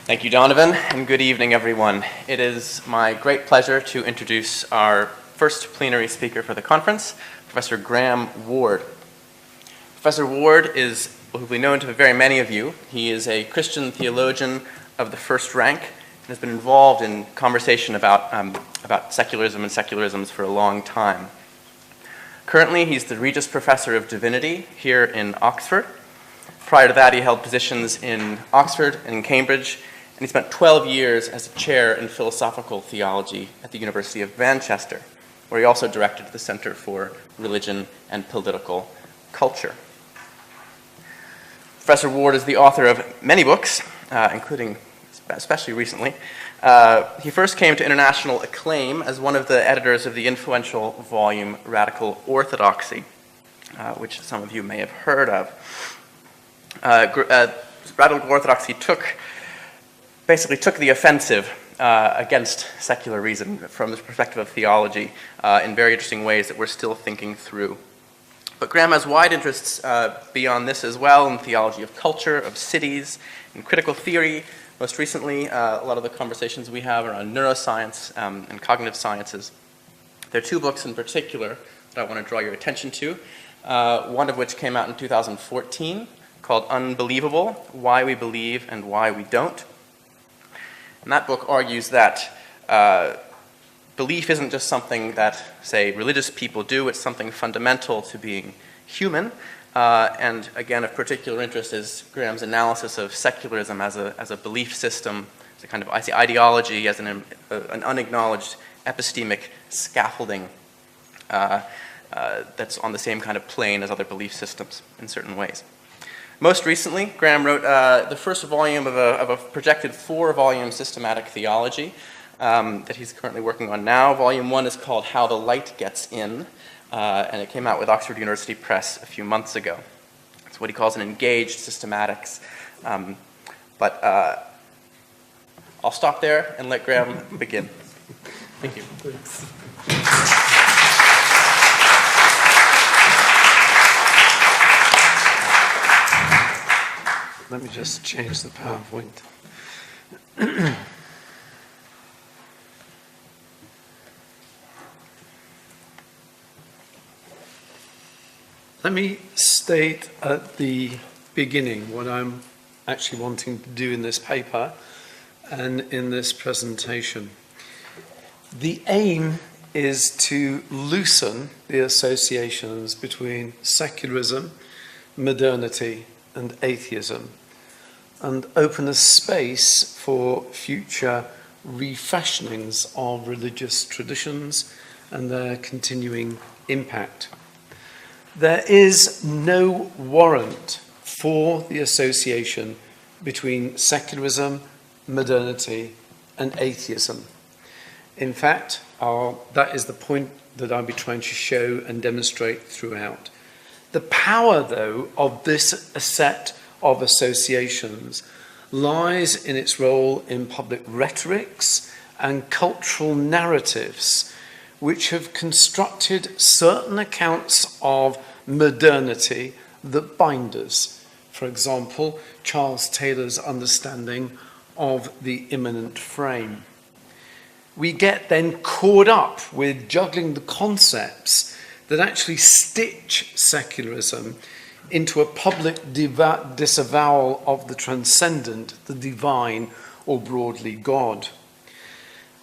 Thank you, Donovan, and good evening, everyone. It is my great pleasure to introduce our first plenary speaker for the conference, Professor Graham Ward. Professor Ward will be known to very many of you. He is a Christian theologian of the first rank and has been involved in conversation about secularism and secularisms for a long time. Currently, he's the Regius Professor of Divinity here in Oxford. Prior to that, he held positions in Oxford and in Cambridge, and he spent 12 years as a chair in philosophical theology at the University of Manchester, where he also directed the Center for Religion and Political Culture. Professor Ward is the author of many books, including, especially recently. He first came to international acclaim as one of the editors of the influential volume Radical Orthodoxy, which some of you may have heard of. Radical Orthodoxy basically took the offensive against secular reason from the perspective of theology in very interesting ways that we're still thinking through. But Graham has wide interests beyond this as well in theology of culture, of cities, in critical theory. Most recently, a lot of the conversations we have are on neuroscience and cognitive sciences. There are two books in particular that I want to draw your attention to, one of which came out in 2014 called Unbelievable: Why We Believe and Why We Don't. And that book argues that belief isn't just something that, say, religious people do, it's something fundamental to being human. And again, of particular interest is Graham's analysis of secularism as a belief system, as a kind of ideology, as an unacknowledged epistemic scaffolding that's on the same kind of plane as other belief systems in certain ways. Most recently, Graham wrote the first volume of a projected 4-volume systematic theology that he's currently working on now. Volume 1 is called How the Light Gets In, and it came out with Oxford University Press a few months ago. It's what he calls an engaged systematics. But I'll stop there and let Graham begin. Thank you. Thanks. Let me just change the PowerPoint. Let me state at the beginning what I'm actually wanting to do in this paper and in this presentation. The aim is to loosen the associations between secularism, modernity, and atheism, and open a space for future refashionings of religious traditions and their continuing impact. There is no warrant for the association between secularism, modernity, and atheism. In fact, that is the point that I'll be trying to show and demonstrate throughout. The power, though, of this set of associations lies in its role in public rhetorics and cultural narratives, which have constructed certain accounts of modernity that bind us. For example, Charles Taylor's understanding of the immanent frame. We get then caught up with juggling the concepts that actually stitch secularism into a public disavowal of the transcendent, the divine, or broadly God.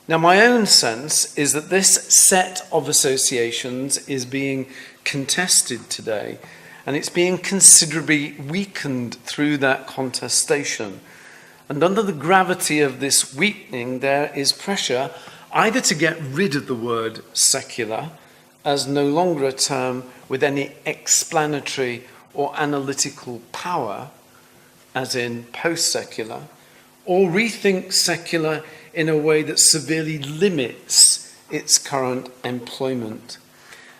Now, my own sense is that this set of associations is being contested today, and it's being considerably weakened through that contestation. And under the gravity of this weakening, there is pressure either to get rid of the word secular as no longer a term with any explanatory or analytical power, as in post-secular, or rethink secular in a way that severely limits its current employment.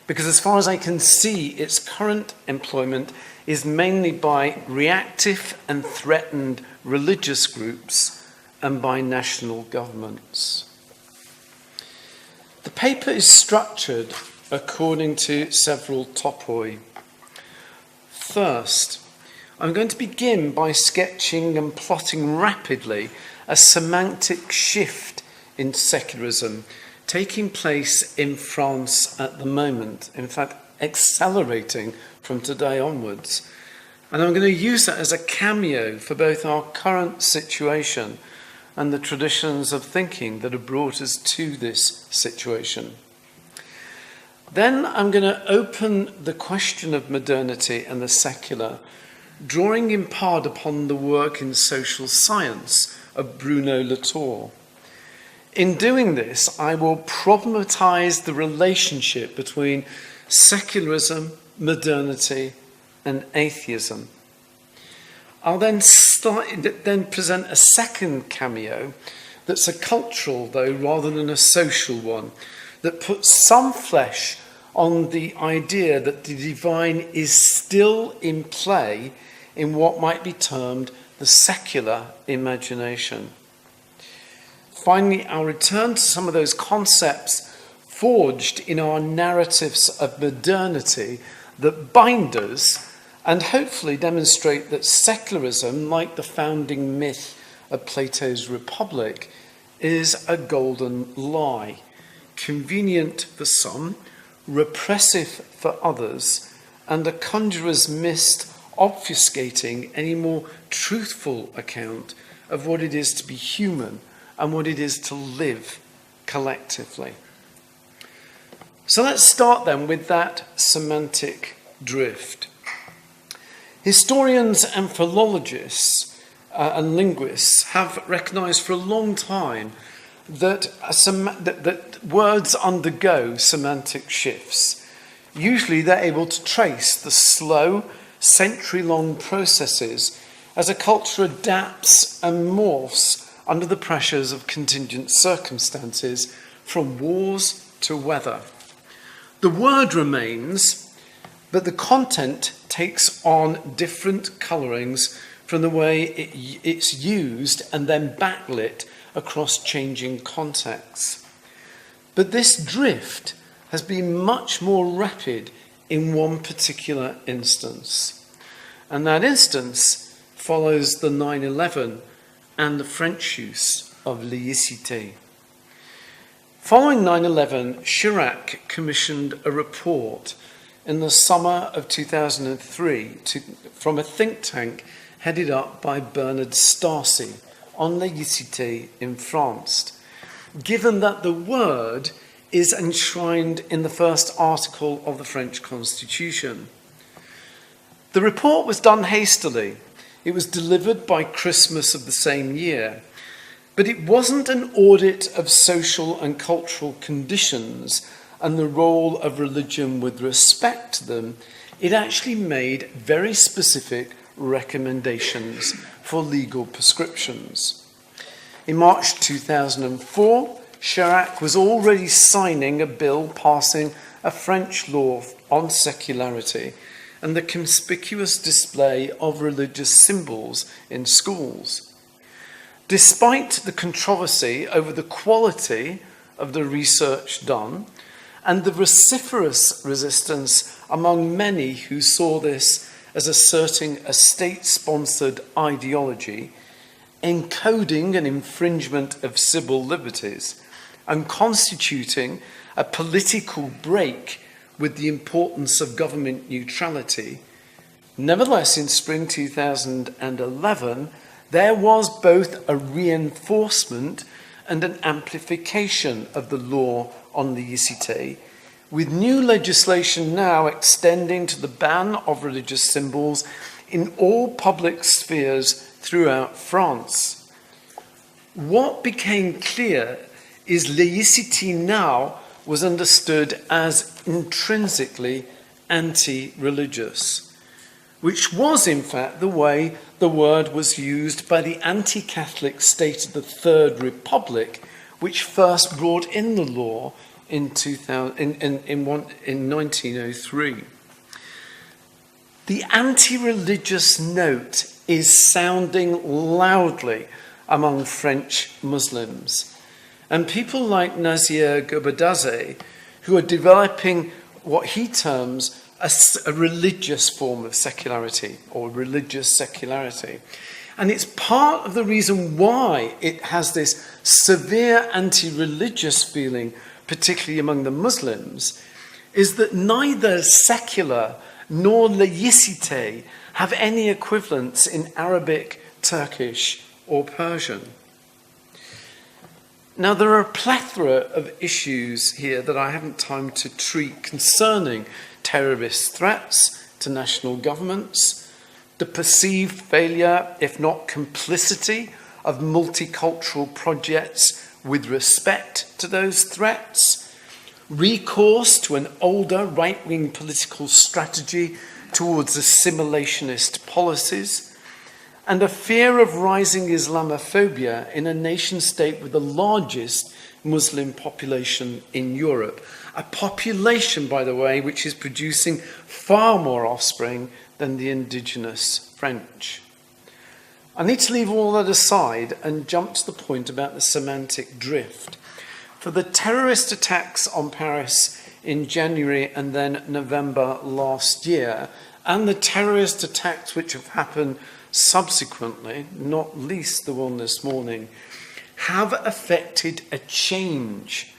Because as far as I can see, its current employment is mainly by reactive and threatened religious groups and by national governments. The paper is structured according to several topoi. First, I'm going to begin by sketching and plotting rapidly a semantic shift in secularism taking place in France at the moment, in fact, accelerating from today onwards. And I'm going to use that as a cameo for both our current situation and the traditions of thinking that have brought us to this situation. Then I'm going to open the question of modernity and the secular, drawing in part upon the work in social science of Bruno Latour. In doing this, I will problematize the relationship between secularism, modernity, and atheism. I'll then present a second cameo that's a cultural, though, rather than a social one, that puts some flesh on the idea that the divine is still in play in what might be termed the secular imagination. Finally, I'll return to some of those concepts forged in our narratives of modernity that bind us and hopefully demonstrate that secularism, like the founding myth of Plato's Republic, is a golden lie, convenient for some, repressive for others, and a conjurer's mist obfuscating any more truthful account of what it is to be human and what it is to live collectively. So let's start then with that semantic drift. Historians and philologists and linguists have recognized for a long time that words undergo semantic shifts. Usually they're able to trace the slow, century-long processes as a culture adapts and morphs under the pressures of contingent circumstances, from wars to weather. The word remains, but the content takes on different colorings from the way it's used and then backlit across changing contexts. But this drift has been much more rapid in one particular instance. And that instance follows the 9/11 and the French use of laïcité. Following 9/11, Chirac commissioned a report in the summer of 2003 from a think tank headed up by Bernard Stacy on laïcité in France, given that the word is enshrined in the first article of the French Constitution. The report was done hastily. It was delivered by Christmas of the same year, but it wasn't an audit of social and cultural conditions and the role of religion with respect to them. It actually made very specific recommendations for legal prescriptions. In March 2004, Chirac was already signing a bill passing a French law on secularity and the conspicuous display of religious symbols in schools. Despite the controversy over the quality of the research done and the vociferous resistance among many who saw this as asserting a state-sponsored ideology, encoding an infringement of civil liberties, and constituting a political break with the importance of government neutrality, nevertheless, in spring 2011, there was both a reinforcement and an amplification of the law on laïcité, with new legislation now extending to the ban of religious symbols in all public spheres throughout France. What became clear is laïcité now was understood as intrinsically anti-religious, which was in fact the way the word was used by the anti-Catholic state of the Third Republic, which first brought in the law in 1903. The anti-religious note is sounding loudly among French Muslims. And people like Nazir Gobadadze, who are developing what he terms a religious form of secularity or religious secularity. And it's part of the reason why it has this severe anti-religious feeling, particularly among the Muslims, is that neither secular nor laicite have any equivalents in Arabic, Turkish, or Persian. Now, there are a plethora of issues here that I haven't time to treat concerning terrorist threats to national governments, the perceived failure, if not complicity, of multicultural projects with respect to those threats, recourse to an older right-wing political strategy towards assimilationist policies, and a fear of rising Islamophobia in a nation-state with the largest Muslim population in Europe. A population, by the way, which is producing far more offspring than the indigenous French. I need to leave all that aside and jump to the point about the semantic drift. For the terrorist attacks on Paris in January and then November last year, and the terrorist attacks which have happened subsequently, not least the one this morning, have affected a change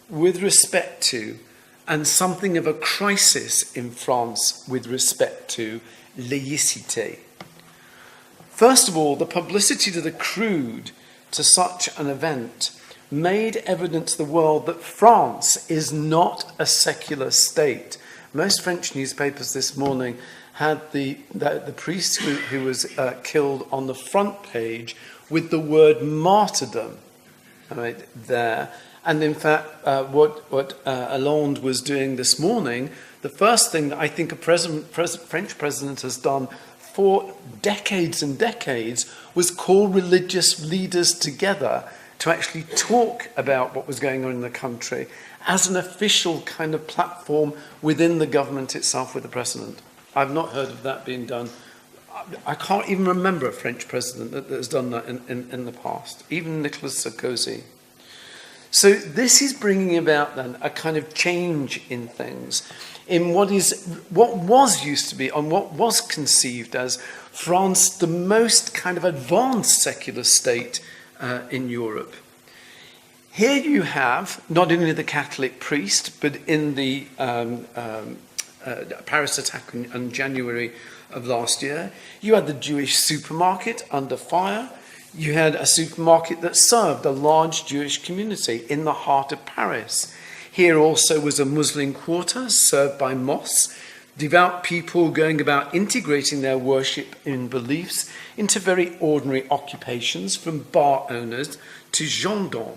with respect to, and something of a crisis in France with respect to, laicite. First of all, the publicity that accrued to such an event made evident to the world that France is not a secular state. Most French newspapers this morning had the priest who was killed on the front page with the word martyrdom there. And in fact, what Hollande was doing this morning, the first thing that I think a French president has done for decades and decades was call religious leaders together to actually talk about what was going on in the country as an official kind of platform within the government itself with the president. I've not heard of that being done. I can't even remember a French president that has done that in the past, even Nicolas Sarkozy. So this is bringing about then a kind of change in things, in what was used to be, and what was conceived as France, the most kind of advanced secular state in Europe. Here you have not only the Catholic priest, but in the Paris attack in January of last year, you had the Jewish supermarket under fire. You had a supermarket that served a large Jewish community in the heart of Paris. Here also was a Muslim quarter served by mosques, devout people going about integrating their worship and beliefs into very ordinary occupations, from bar owners to gendarmes.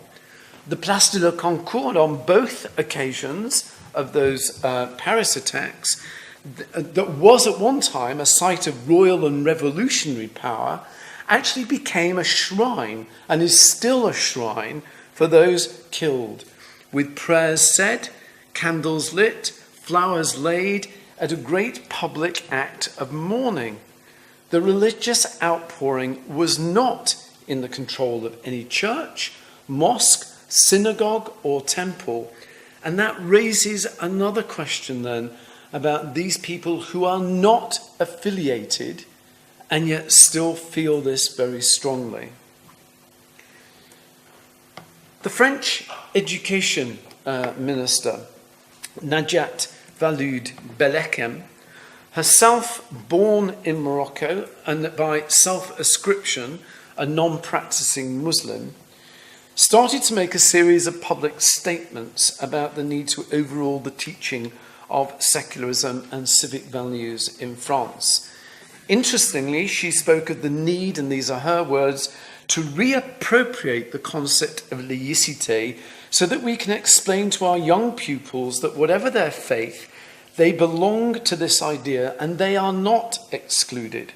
The Place de la Concorde on both occasions of those Paris attacks, that was at one time a site of royal and revolutionary power, actually became a shrine and is still a shrine for those killed, with prayers said, candles lit, flowers laid, at a great public act of mourning. The religious outpouring was not in the control of any church, mosque, synagogue, or temple. And that raises another question then about these people who are not affiliated and yet still feel this very strongly. The French education minister, Najat Vallaud-Belkacem, herself born in Morocco and by self-ascription a non-practicing Muslim, started to make a series of public statements about the need to overhaul the teaching of secularism and civic values in France. Interestingly, she spoke of the need, and these are her words, to reappropriate the concept of laicite so that we can explain to our young pupils that whatever their faith, they belong to this idea and they are not excluded.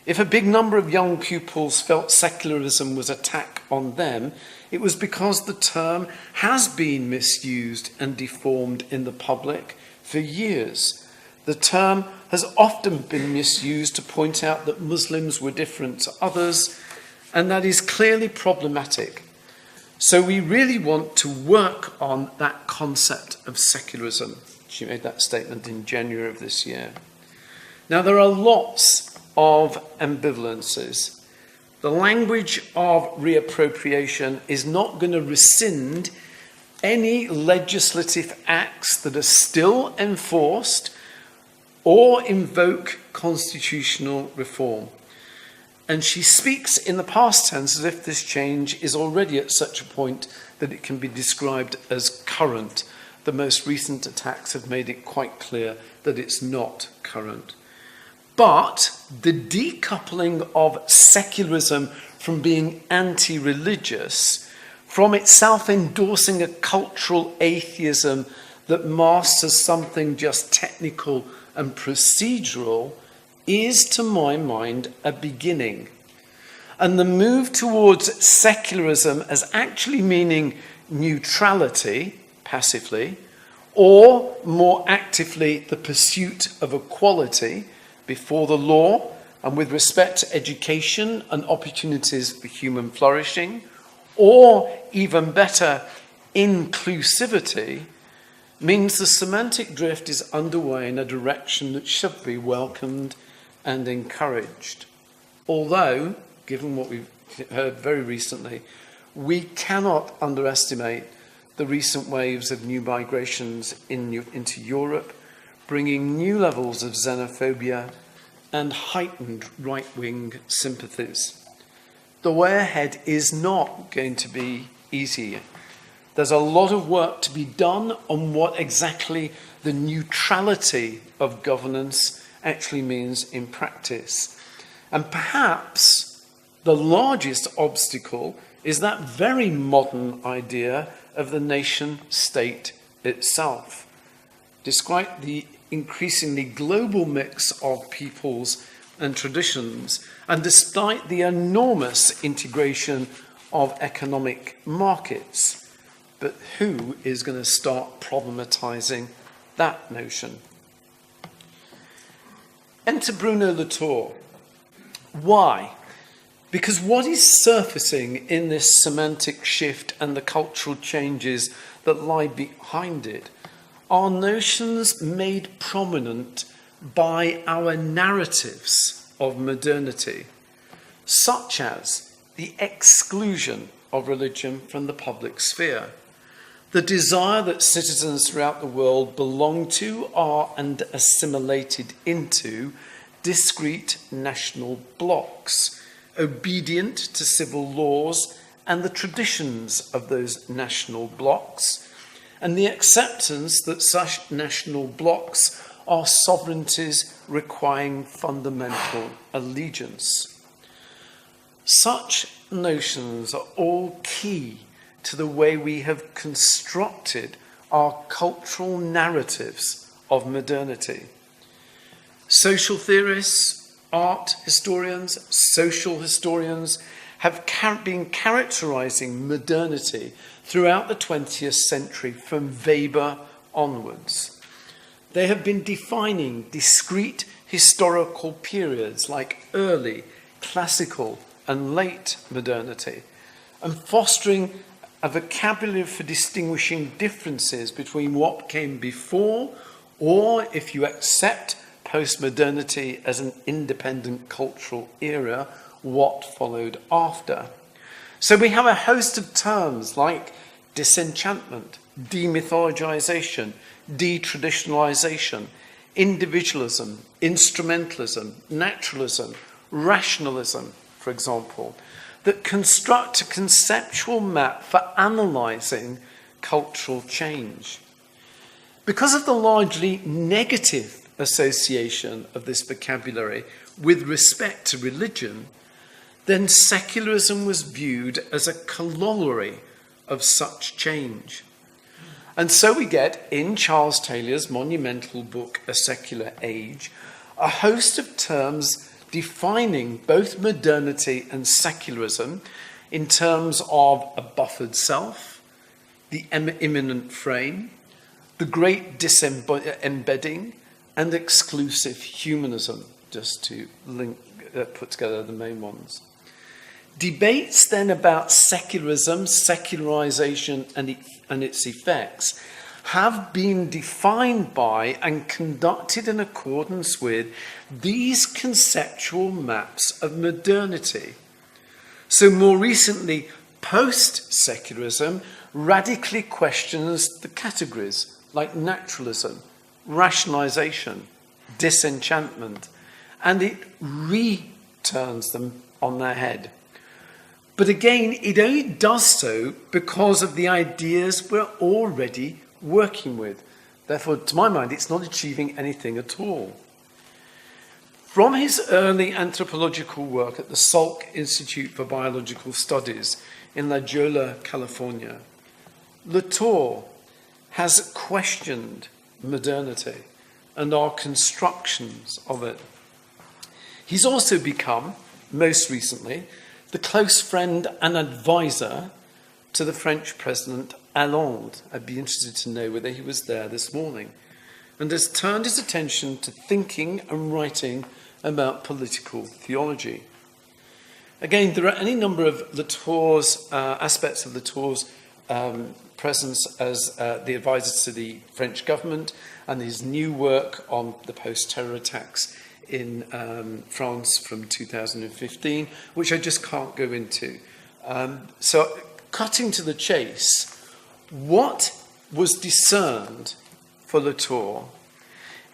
If a big number of young pupils felt secularism was an attack on them, it was because the term has been misused and deformed in the public for years. The term has often been misused to point out that Muslims were different to others, and that is clearly problematic. So we really want to work on that concept of secularism. She made that statement in January of this year. Now, there are lots of ambivalences. The language of reappropriation is not going to rescind any legislative acts that are still enforced or invoke constitutional reform. And she speaks in the past tense as if this change is already at such a point that it can be described as current. The most recent attacks have made it quite clear that it's not current. But the decoupling of secularism from being anti-religious, from itself endorsing a cultural atheism that masters something just technical and procedural, is, to my mind, a beginning. And the move towards secularism as actually meaning neutrality, passively, or more actively the pursuit of equality before the law and with respect to education and opportunities for human flourishing, or even better, inclusivity, means the semantic drift is underway in a direction that should be welcomed and encouraged. Although, given what we've heard very recently, we cannot underestimate the recent waves of new migrations into Europe, bringing new levels of xenophobia and heightened right-wing sympathies. The way ahead is not going to be easy. There's a lot of work to be done on what exactly the neutrality of governance actually means in practice. And perhaps the largest obstacle is that very modern idea of the nation state itself. Despite the increasingly global mix of peoples and traditions, and despite the enormous integration of economic markets, but who is going to start problematizing that notion? Enter Bruno Latour. Why? Because what is surfacing in this semantic shift and the cultural changes that lie behind it are notions made prominent by our narratives of modernity, such as the exclusion of religion from the public sphere, the desire that citizens throughout the world belong to, are, and assimilated into discrete national blocks, obedient to civil laws and the traditions of those national blocks, and the acceptance that such national blocks are sovereignties requiring fundamental allegiance. Such notions are all key to the way we have constructed our cultural narratives of modernity. Social theorists, art historians, social historians have been characterizing modernity throughout the 20th century from Weber onwards. They have been defining discrete historical periods like early, classical, and late modernity, and fostering a vocabulary for distinguishing differences between what came before, or, if you accept post-modernity as an independent cultural era, what followed after. So we have a host of terms like disenchantment, demythologization, detraditionalization, individualism, instrumentalism, naturalism, rationalism, for example, that construct a conceptual map for analyzing cultural change. Because of the largely negative association of this vocabulary with respect to religion, then secularism was viewed as a corollary of such change. And so we get, in Charles Taylor's monumental book, A Secular Age, a host of terms defining both modernity and secularism in terms of a buffered self, the immanent frame, the great disembedding, and exclusive humanism, just to put together the main ones. Debates then about secularism, secularization, and its effects have been defined by and conducted in accordance with these conceptual maps of modernity. So more recently, post-secularism radically questions the categories like naturalism, rationalization, disenchantment, and it returns them on their head. But again, it only does so because of the ideas we're already working with. Therefore, to my mind, it's not achieving anything at all. From his early anthropological work at the Salk Institute for Biological Studies in La Jolla, California, Latour has questioned modernity and our constructions of it. He's also become, most recently, the close friend and advisor to the French President Hollande. I'd be interested to know whether he was there this morning, and has turned his attention to thinking and writing about political theology. Again, there are any number of Latour's aspects of Latour's presence as the advisor to the French government, and his new work on the post-terror attacks in France from 2015, which I just can't go into. So, cutting to the chase, what was discerned for Latour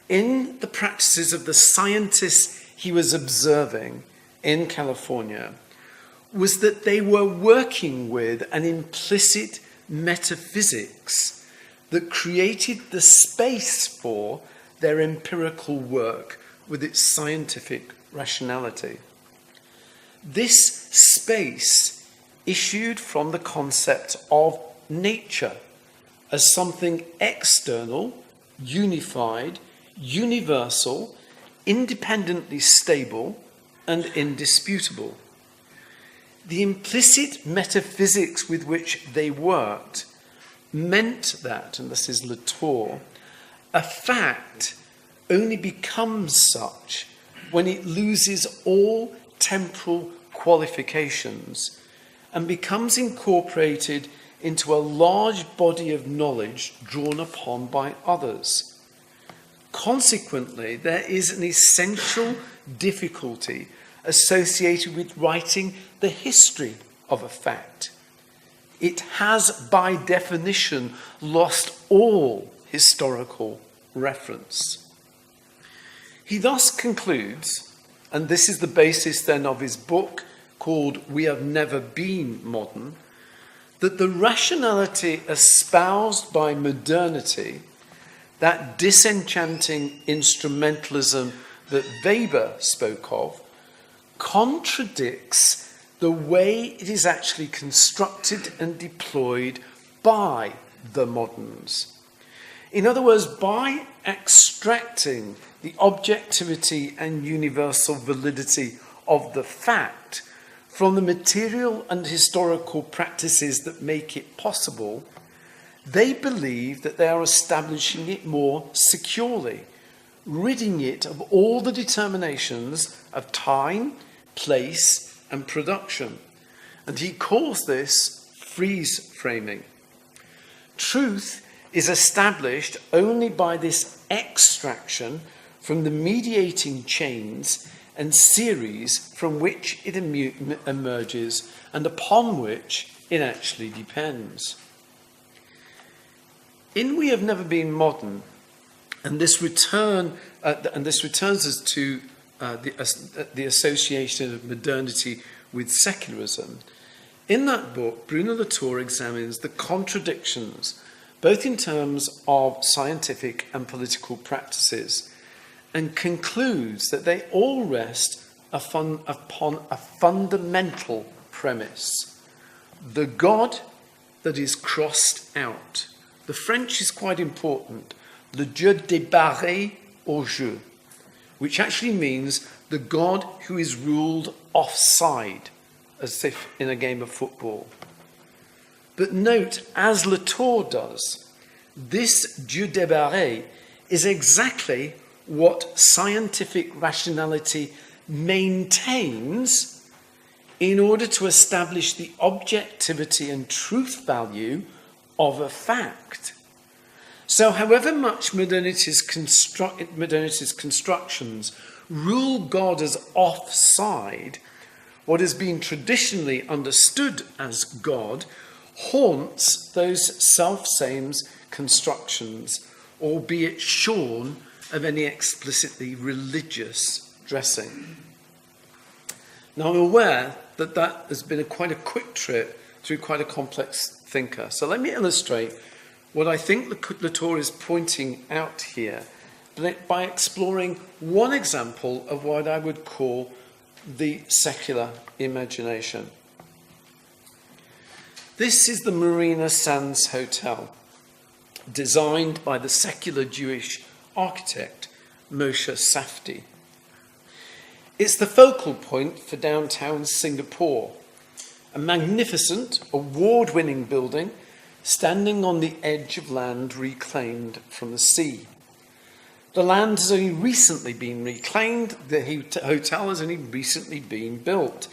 in the practices of the scientists he was observing in California was that they were working with an implicit metaphysics that created the space for their empirical work with its scientific rationality. This space issued from the concept of nature as something external, unified, universal, independently stable, and indisputable. The implicit metaphysics with which they worked meant that, and this is Latour, a fact only becomes such when it loses all temporal qualifications and becomes incorporated into a large body of knowledge drawn upon by others. Consequently, there is an essential difficulty associated with writing the history of a fact. It has, by definition, lost all historical reference. He thus concludes, and this is the basis then of his book called We Have Never Been Modern, that the rationality espoused by modernity, that disenchanting instrumentalism that Weber spoke of, contradicts the way it is actually constructed and deployed by the moderns. In other words, by extracting the objectivity and universal validity of the fact from the material and historical practices that make it possible, they believe that they are establishing it more securely, ridding it of all the determinations of time, place, and production. And he calls this freeze framing. Truth is established only by this extraction from the mediating chains and series from which it emerges and upon which it actually depends. In We Have Never Been Modern, and this returns us to the association of modernity with secularism. In that book, Bruno Latour examines the contradictions, both in terms of scientific and political practices, and concludes that they all rest upon a fundamental premise: the God that is crossed out. The French is quite important. Le Dieu débarré au jeu, which actually means the God who is ruled offside, as if in a game of football. But note, as Latour does, this Dieu débarré is exactly what scientific rationality maintains in order to establish the objectivity and truth value of a fact. So however much modernity's constructions rule God as offside, what has been traditionally understood as God haunts those self-same constructions, albeit shorn of any explicitly religious dressing. Now, I'm aware that that has been quite a quick trip through quite a complex thinker. So let me illustrate what I think Latour is pointing out here by exploring one example of what I would call the secular imagination. This is the Marina Sands Hotel, designed by the secular Jewish architect Moshe Safdie. It's the focal point for downtown Singapore, a magnificent, award-winning building standing on the edge of land reclaimed from the sea. The land has only recently been reclaimed, the hotel has only recently been built.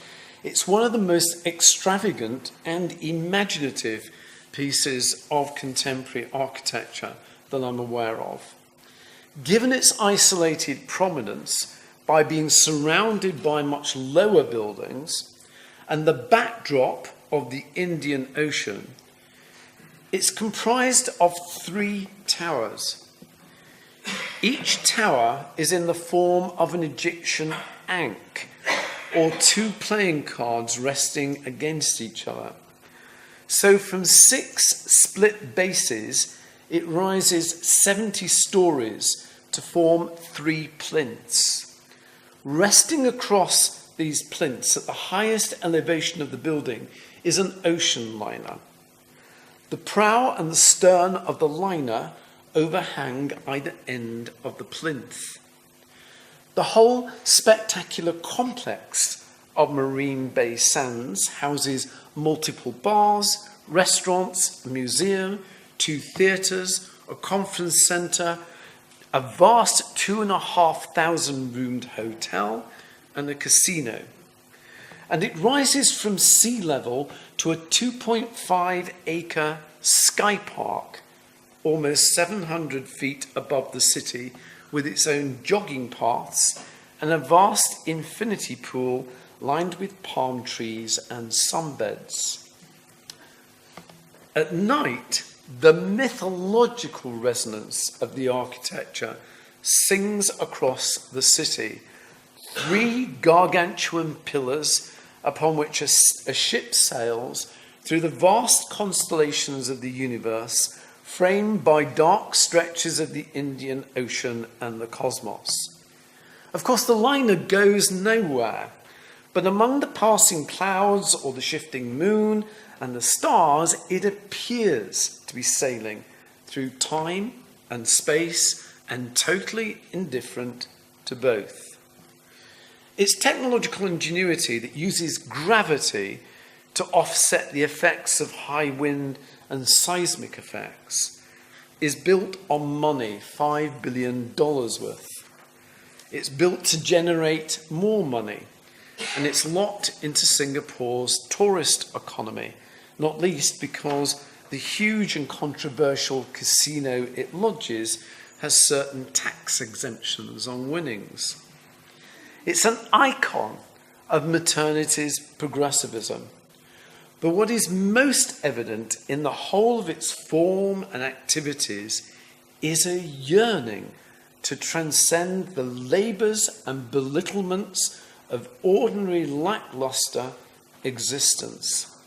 It's one of the most extravagant and imaginative pieces of contemporary architecture that I'm aware of. Given its isolated prominence by being surrounded by much lower buildings and the backdrop of the Indian Ocean, it's comprised of 3 towers. Each tower is in the form of an Egyptian ankh, or 2 playing cards resting against each other. So from 6 split bases, it rises 70 stories to form 3 plinths. Resting across these plinths at the highest elevation of the building is an ocean liner. The prow and the stern of the liner overhang either end of the plinth. The whole spectacular complex of Marine Bay Sands houses multiple bars, restaurants, a museum, 2 theatres, a conference centre, a vast 2,500-roomed hotel, and a casino. And it rises from sea level to a 2.5-acre sky park, almost 700 feet above the city, with its own jogging paths and a vast infinity pool lined with palm trees and sunbeds. At night, the mythological resonance of the architecture sings across the city. 3 gargantuan pillars upon which a ship sails through the vast constellations of the universe, framed by dark stretches of the Indian Ocean and the cosmos. Of course, the liner goes nowhere, but among the passing clouds or the shifting moon and the stars, it appears to be sailing through time and space and totally indifferent to both. It's technological ingenuity that uses gravity to offset the effects of high wind and seismic effects is built on money, $5 billion worth. It's built to generate more money, and it's locked into Singapore's tourist economy, not least because the huge and controversial casino it lodges has certain tax exemptions on winnings. It's an icon of modernity's progressivism. But what is most evident in the whole of its form and activities is a yearning to transcend the labours and belittlements of ordinary lacklustre existence.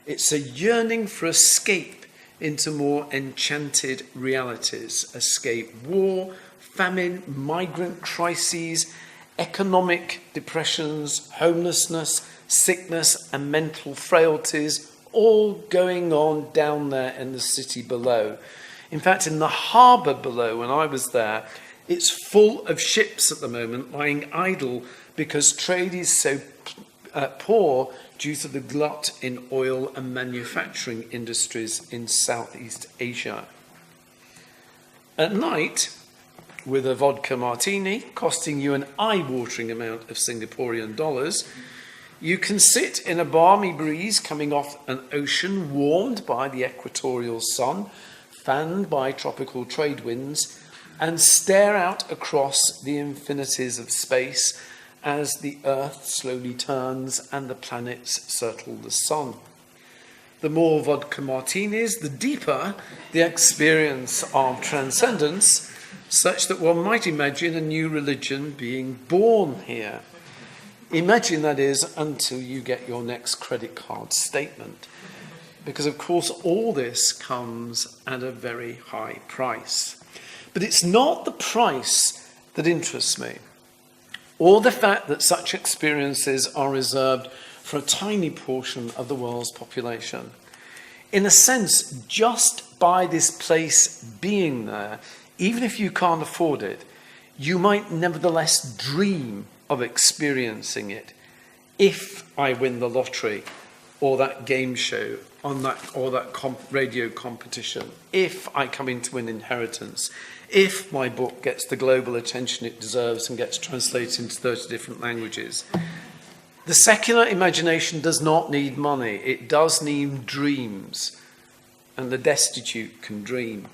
It's a yearning for escape into more enchanted realities, escape war, famine, migrant crises, economic depressions, homelessness, sickness and mental frailties, all going on down there in the city below. In fact, in the harbour below, when I was there, it's full of ships at the moment lying idle because trade is so poor due to the glut in oil and manufacturing industries in Southeast Asia. At night, with a vodka martini costing you an eye-watering amount of Singaporean dollars, you can sit in a balmy breeze coming off an ocean warmed by the equatorial sun, fanned by tropical trade winds, and stare out across the infinities of space as the Earth slowly turns and the planets circle the sun. The more vodka martinis, the deeper the experience of transcendence, such that one might imagine a new religion being born here. Imagine, that is, until you get your next credit card statement. Because, of course, all this comes at a very high price. But it's not the price that interests me, or the fact that such experiences are reserved for a tiny portion of the world's population. In a sense, just by this place being there, even if you can't afford it, you might nevertheless dream of experiencing it. If I win the lottery, or that game show, or that radio competition, if I come into an inheritance, if my book gets the global attention it deserves and gets translated into 30 different languages. The secular imagination does not need money. It does need dreams, and the destitute can dream.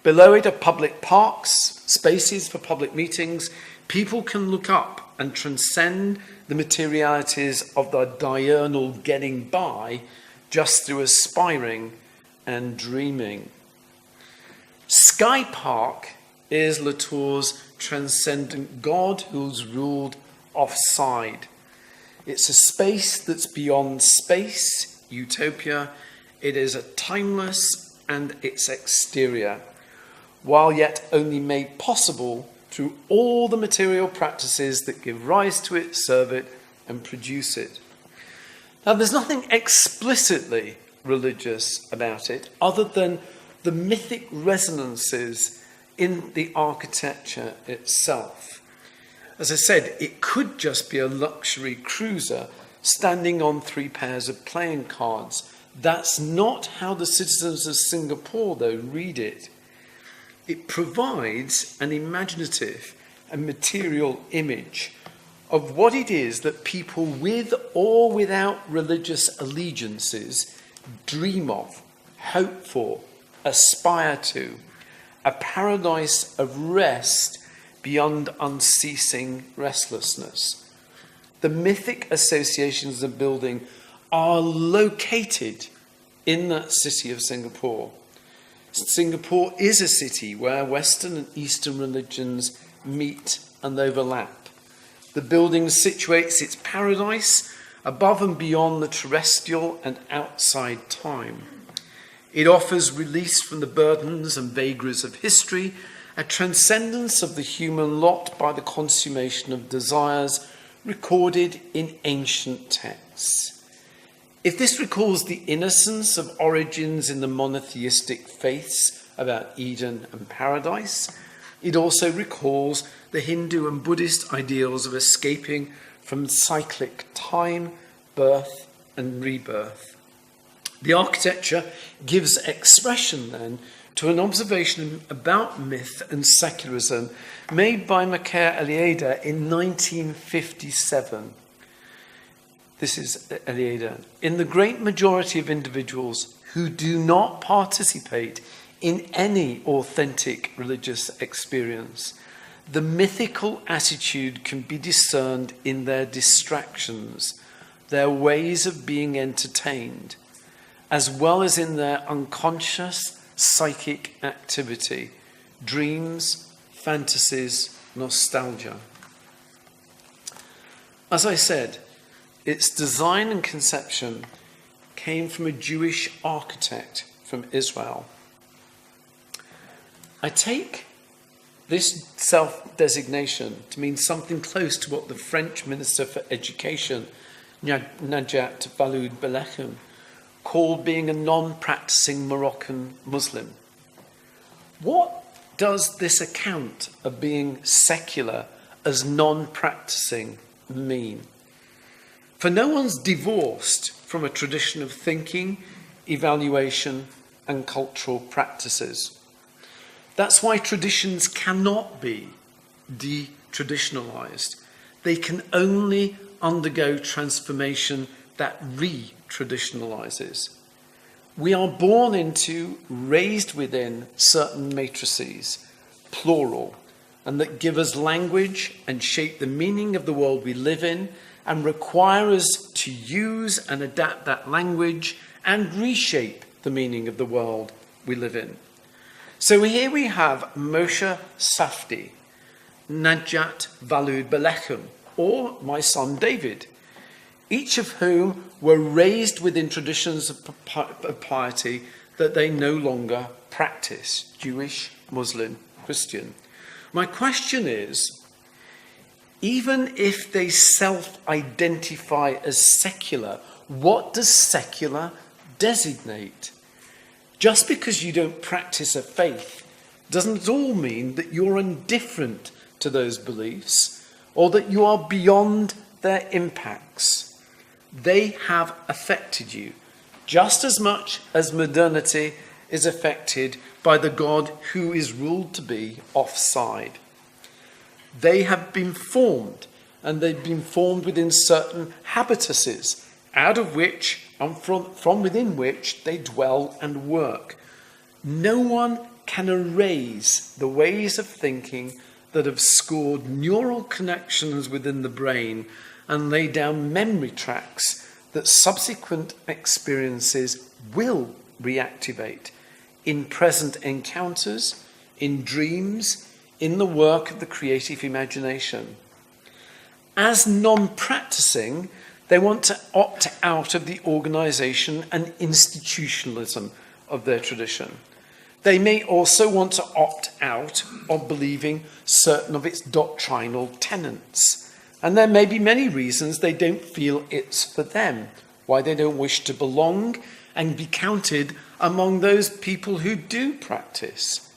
Below it are public parks, spaces for public meetings. People can look up and transcend the materialities of the diurnal getting by just through aspiring and dreaming. Sky Park is Latour's transcendent God who's ruled offside. It's a space that's beyond space, utopia. It is a timeless and its exterior, while yet only made possible through all the material practices that give rise to it, serve it, and produce it. Now, there's nothing explicitly religious about it, other than the mythic resonances in the architecture itself. As I said, it could just be a luxury cruiser standing on 3 pairs of playing cards. That's not how the citizens of Singapore, though, read it. It provides an imaginative and material image of what it is that people with or without religious allegiances dream of, hope for, aspire to, a paradise of rest beyond unceasing restlessness. The mythic associations of building are located in that city of Singapore. Singapore is a city where Western and Eastern religions meet and overlap. The building situates its paradise above and beyond the terrestrial and outside time. It offers release from the burdens and vagaries of history, a transcendence of the human lot by the consummation of desires recorded in ancient texts. If this recalls the innocence of origins in the monotheistic faiths about Eden and paradise, it also recalls the Hindu and Buddhist ideals of escaping from cyclic time, birth and rebirth. The architecture gives expression then to an observation about myth and secularism made by Macaire Eliade in 1957. This is Eliade. In the great majority of individuals who do not participate in any authentic religious experience, the mythical attitude can be discerned in their distractions, their ways of being entertained, as well as in their unconscious psychic activity, dreams, fantasies, nostalgia. As I said, its design and conception came from a Jewish architect from Israel. I take this self-designation to mean something close to what the French Minister for Education, Najat Vallaud-Belkacem, called being a non-practicing Moroccan Muslim. What does this account of being secular as non-practicing mean? For no one's divorced from a tradition of thinking, evaluation, and cultural practices. That's why traditions cannot be de-traditionalized. They can only undergo transformation that re-traditionalizes. We are born into, raised within certain matrices, plural, and that give us language and shape the meaning of the world we live in and require us to use and adapt that language and reshape the meaning of the world we live in. So here we have Moshe Safdie, Najat Valud Belechem, or my son David, each of whom were raised within traditions of piety that they no longer practice, Jewish, Muslim, Christian. My question is, even if they self-identify as secular, what does secular designate? Just because you don't practice a faith doesn't at all mean that you're indifferent to those beliefs or that you are beyond their impacts. They have affected you just as much as modernity is affected by the God who is ruled to be offside. They have been formed, and they've been formed within certain habituses, out of which and from within which they dwell and work. No one can erase the ways of thinking that have scored neural connections within the brain and lay down memory tracks that subsequent experiences will reactivate in present encounters, in dreams, in the work of the creative imagination. As non-practicing, they want to opt out of the organization and institutionalism of their tradition. They may also want to opt out of believing certain of its doctrinal tenets. And there may be many reasons they don't feel it's for them, why they don't wish to belong and be counted among those people who do practice.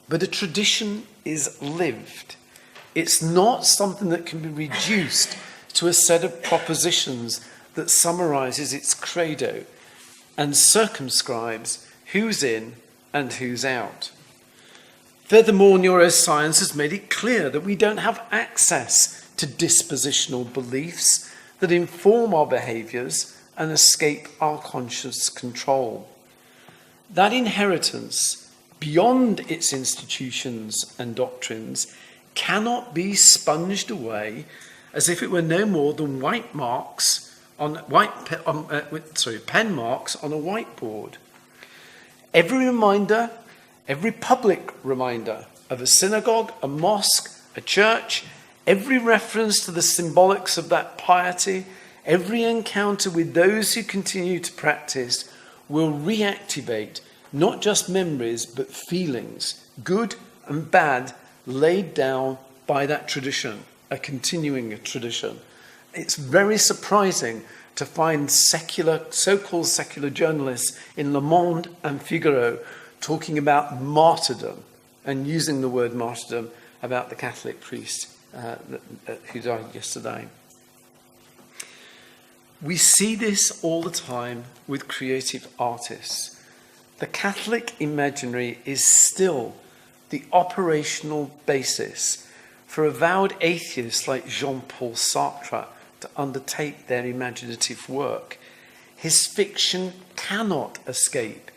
But a tradition is lived. It's not something that can be reduced to a set of propositions that summarizes its credo and circumscribes who's in and who's out. Furthermore, neuroscience has made it clear that we don't have access to dispositional beliefs that inform our behaviors and escape our conscious control. That inheritance, beyond its institutions and doctrines, cannot be sponged away as if it were no more than pen marks on a whiteboard. Every reminder, every public reminder of a synagogue, a mosque, a church, every reference to the symbolics of that piety, every encounter with those who continue to practice will reactivate not just memories but feelings, good and bad, laid down by that tradition, a continuing tradition. It's very surprising to find so-called secular journalists in Le Monde and Figaro talking about martyrdom and using the word martyrdom about the Catholic priest who died yesterday. We see this all the time with creative artists. The Catholic imaginary is still the operational basis for avowed atheists like Jean-Paul Sartre to undertake their imaginative work. His fiction cannot escape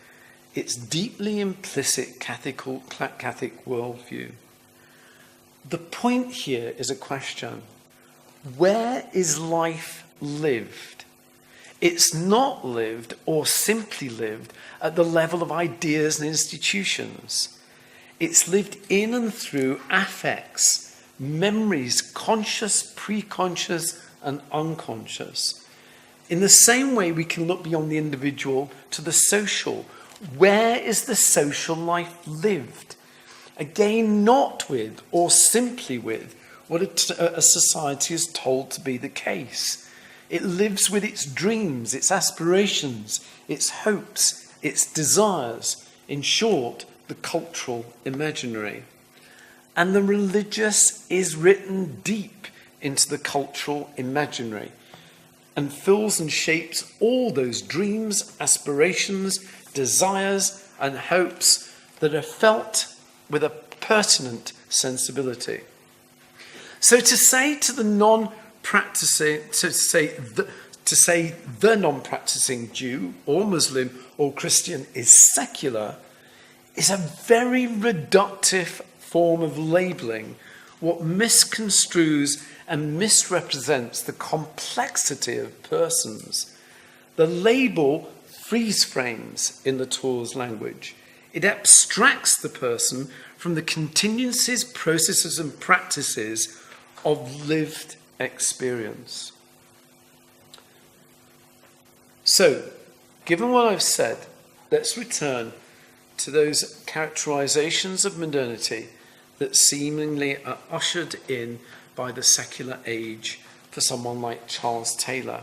its deeply implicit Catholic worldview. The point here is a question. Where is life lived? It's not lived or simply lived at the level of ideas and institutions. It's lived in and through affects, memories, conscious, pre-conscious, and unconscious. In the same way, we can look beyond the individual to the social. Where is the social life lived? Again, not with or simply with what a society is told to be the case. It lives with its dreams, its aspirations, its hopes, its desires. In short, the cultural imaginary. And the religious is written deep into the cultural imaginary and fills and shapes all those dreams, aspirations, desires, and hopes that are felt with a pertinent sensibility. So to say to the non-practicing, to say the non-practicing Jew or Muslim or Christian is secular is a very reductive form of labeling what misconstrues and misrepresents the complexity of persons. The label freeze frames in the Torah's language. It abstracts the person from the contingencies, processes, and practices of lived experience. So, given what I've said, let's return to those characterizations of modernity that seemingly are ushered in by the secular age for someone like Charles Taylor.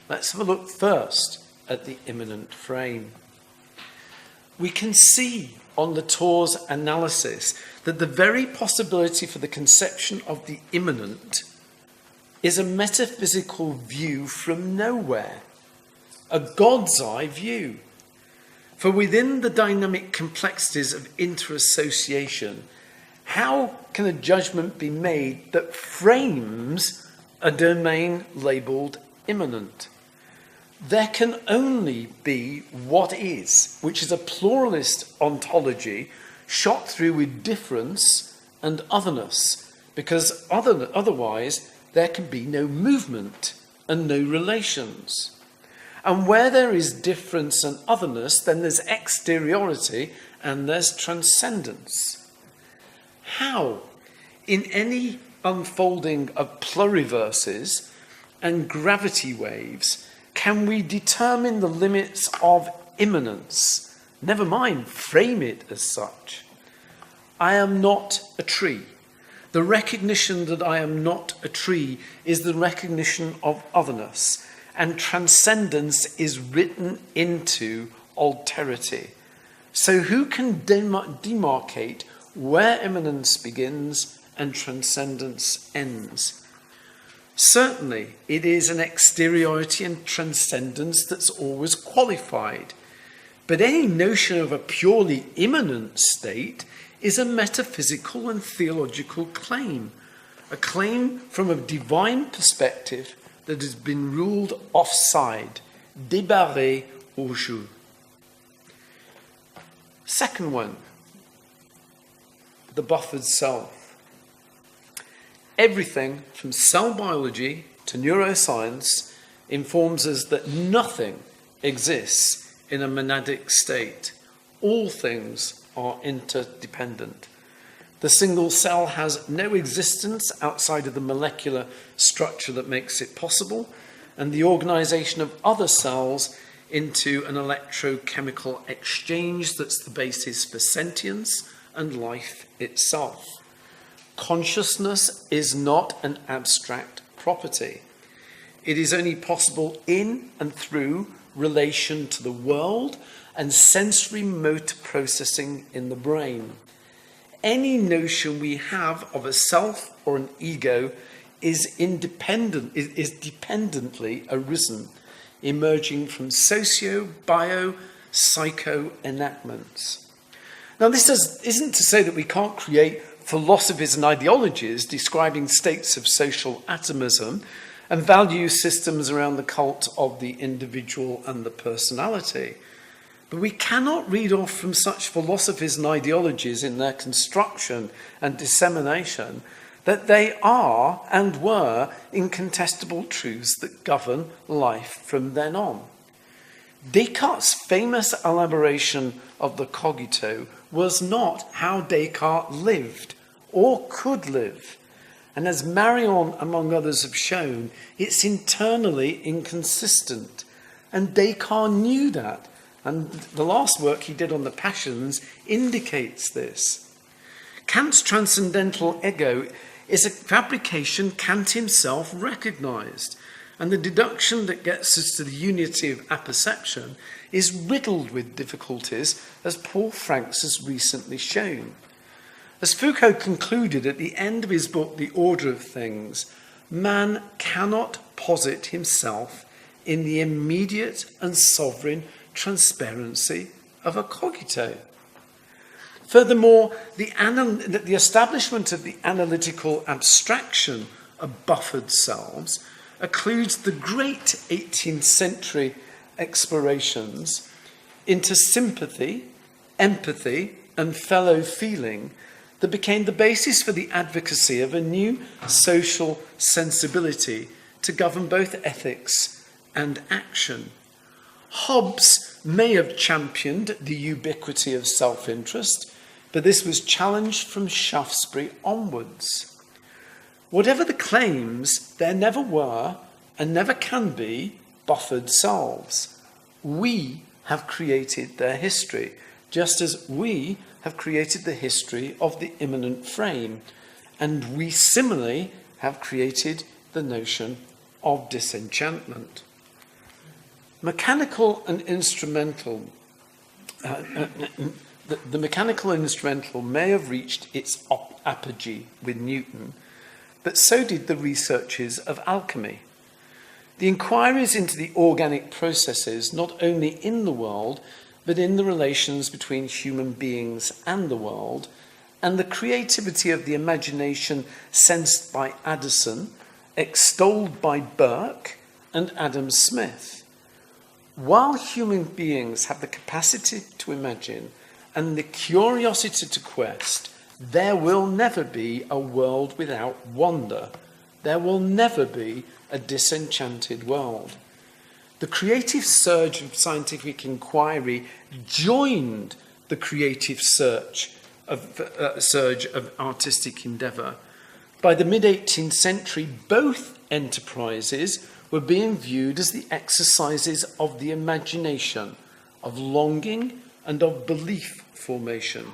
Let's have a look first at the immanent frame. We can see on the Torah's analysis that the very possibility for the conception of the immanent is a metaphysical view from nowhere, a God's eye view. For within the dynamic complexities of interassociation, how can a judgment be made that frames a domain labelled immanent? There can only be what is, which is a pluralist ontology shot through with difference and otherness, because otherwise there can be no movement and no relations. And where there is difference and otherness, then there's exteriority and there's transcendence. How, in any unfolding of pluriverses and gravity waves, can we determine the limits of immanence? Never mind, frame it as such. I am not a tree. The recognition that I am not a tree is the recognition of otherness, and transcendence is written into alterity. So who can demarcate where immanence begins and transcendence ends? Certainly, it is an exteriority and transcendence that's always qualified. But any notion of a purely immanent state is a metaphysical and theological claim, a claim from a divine perspective that has been ruled offside, débarré au jeu. Second one, the buffered self. Everything from cell biology to neuroscience informs us that nothing exists in a monadic state. All things are interdependent. The single cell has no existence outside of the molecular structure that makes it possible, and the organization of other cells into an electrochemical exchange that's the basis for sentience and life itself. Consciousness is not an abstract property. It is only possible in and through relation to the world and sensory motor processing in the brain. Any notion we have of a self or an ego is dependently arisen, emerging from socio, bio, psycho enactments. Now, this isn't to say that we can't create philosophies and ideologies describing states of social atomism and value systems around the cult of the individual and the personality. But we cannot read off from such philosophies and ideologies in their construction and dissemination that they are and were incontestable truths that govern life from then on. Descartes' famous elaboration of the cogito was not how Descartes lived or could live. And as Marion, among others, have shown, it's internally inconsistent. And Descartes knew that. And the last work he did on the passions indicates this. Kant's transcendental ego is a fabrication Kant himself recognized. And the deduction that gets us to the unity of apperception is riddled with difficulties, as Paul Franks has recently shown. As Foucault concluded at the end of his book, The Order of Things, man cannot posit himself in the immediate and sovereign transparency of a cogito. Furthermore, the establishment of the analytical abstraction of buffered selves occludes the great 18th century explorations into sympathy, empathy, and fellow feeling that became the basis for the advocacy of a new social sensibility to govern both ethics and action. Hobbes may have championed the ubiquity of self-interest, but this was challenged from Shaftesbury onwards. Whatever the claims, there never were and never can be buffered selves. We have created their history, just as we have created the history of the immanent frame, and we similarly have created the notion of disenchantment. Mechanical and instrumental, the mechanical and instrumental may have reached its apogee with Newton, but so did the researches of alchemy. The inquiries into the organic processes, not only in the world, but in the relations between human beings and the world, and the creativity of the imagination sensed by Addison, extolled by Burke and Adam Smith. While human beings have the capacity to imagine and the curiosity to quest, there will never be a world without wonder. There will never be a disenchanted world. The creative surge of scientific inquiry joined the creative surge of artistic endeavour. By the mid-18th century, both enterprises were being viewed as the exercises of the imagination, of longing and of belief formation.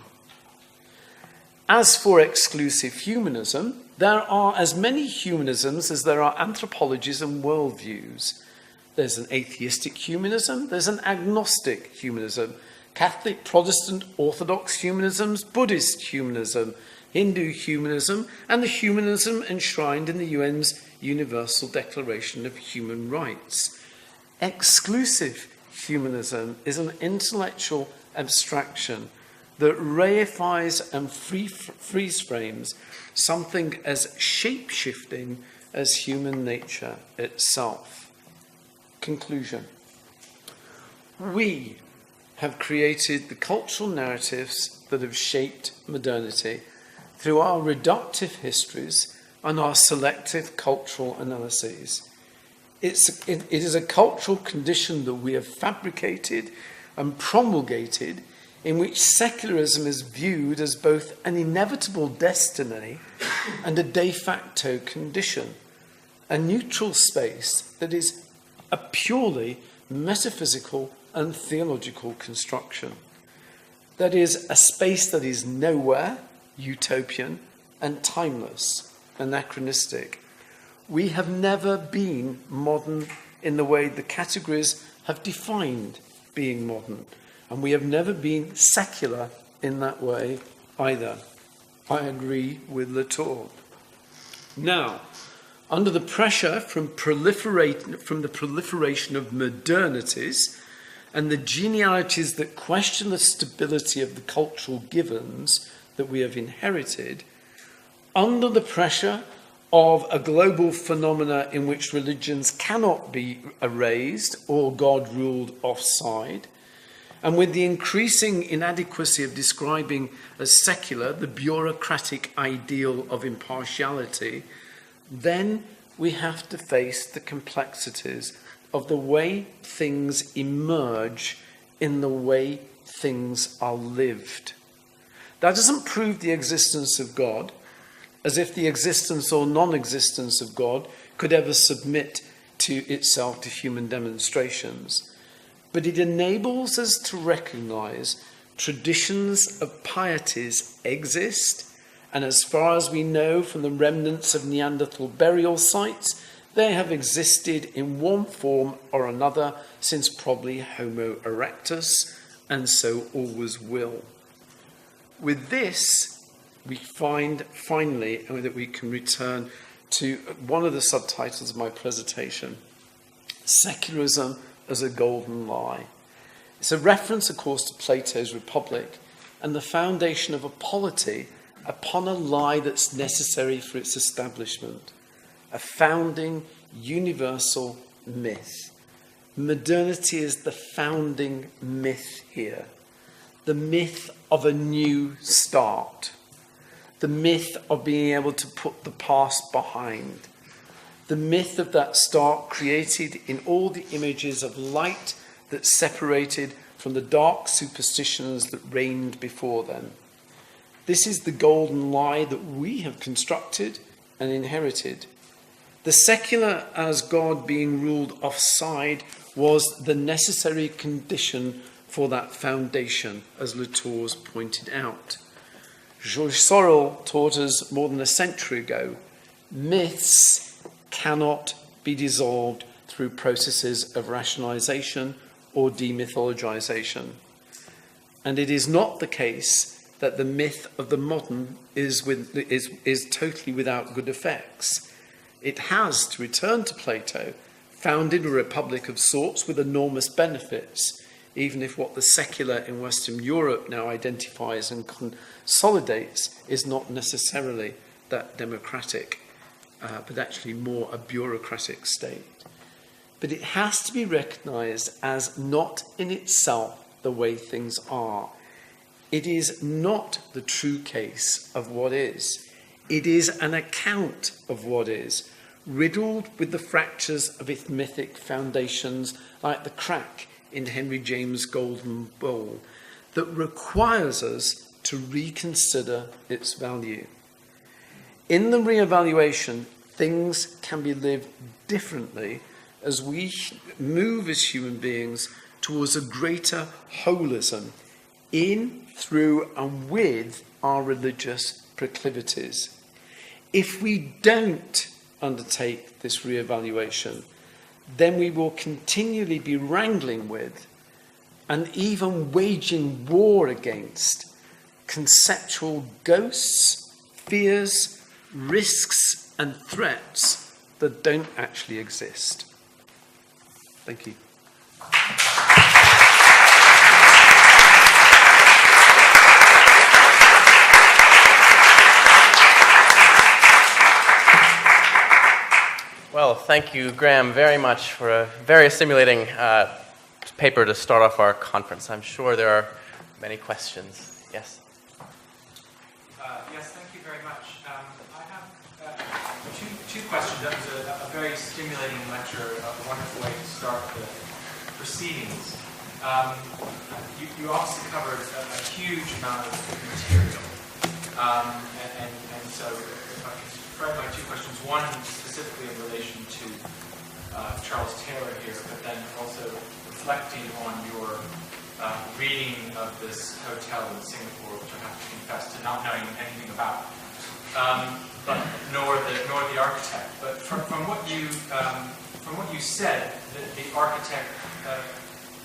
As for exclusive humanism, there are as many humanisms as there are anthropologies and worldviews. There's an atheistic humanism, there's an agnostic humanism, Catholic, Protestant, Orthodox humanisms, Buddhist humanism, Hindu humanism, and the humanism enshrined in the UN's Universal Declaration of Human Rights. Exclusive humanism is an intellectual abstraction that reifies and freeze frames something as shape-shifting as human nature itself. Conclusion. We have created the cultural narratives that have shaped modernity through our reductive histories and our selective cultural analyses. It is a cultural condition that we have fabricated and promulgated, in which secularism is viewed as both an inevitable destiny and a de facto condition, a neutral space that is a purely metaphysical and theological construction. That is, a space that is nowhere, utopian, and timeless, anachronistic. We have never been modern in the way the categories have defined being modern, and we have never been secular in that way either. I agree with Latour. Now, under the pressure from the proliferation of modernities and the genealogies that question the stability of the cultural givens that we have inherited, under the pressure of a global phenomena in which religions cannot be erased or God ruled offside, and with the increasing inadequacy of describing as secular the bureaucratic ideal of impartiality, then we have to face the complexities of the way things emerge in the way things are lived. That doesn't prove the existence of God, as if the existence or non-existence of God could ever submit to itself to human demonstrations. But it enables us to recognize traditions of pieties exist, and as far as we know from the remnants of Neanderthal burial sites, they have existed in one form or another since probably Homo erectus, and so always will. With this, we find finally that we can return to one of the subtitles of my presentation, Secularism as a Golden Lie. It's a reference, of course, to Plato's Republic and the foundation of a polity upon a lie that's necessary for its establishment, a founding universal myth. Modernity is the founding myth here. The myth of a new start. The myth of being able to put the past behind. The myth of that start created in all the images of light that separated from the dark superstitions that reigned before then. This is the golden lie that we have constructed and inherited. The secular as God being ruled offside was the necessary condition for that foundation, as Latour's pointed out. Georges Sorel taught us more than a century ago, myths cannot be dissolved through processes of rationalization or demythologization. And it is not the case that the myth of the modern is totally without good effects. It has, to return to Plato, founded a republic of sorts with enormous benefits, even if what the secular in Western Europe now identifies and consolidates is not necessarily that democratic, but actually more a bureaucratic state. But it has to be recognized as not in itself the way things are. It is not the true case of what is. It is an account of what is, riddled with the fractures of its mythic foundations, like the crack in Henry James' Golden Bowl, that requires us to reconsider its value. In the re-evaluation, things can be lived differently as we move as human beings towards a greater holism in, through, and with our religious proclivities. If we don't undertake this re-evaluation, then we will continually be wrangling with and even waging war against conceptual ghosts, fears, risks, and threats that don't actually exist. Thank you. Well, thank you, Graham, very much for a very stimulating paper to start off our conference. I'm sure there are many questions. Yes? Yes, thank you very much. I have two questions. That was a very stimulating lecture, a wonderful way to start the proceedings. You also covered a huge amount of material. And so if I can spread my two questions, one specifically in relation to Charles Taylor here, but then also reflecting on your reading of this hotel in Singapore, which I have to confess to not knowing anything about, but nor the architect. But from what you said, the architect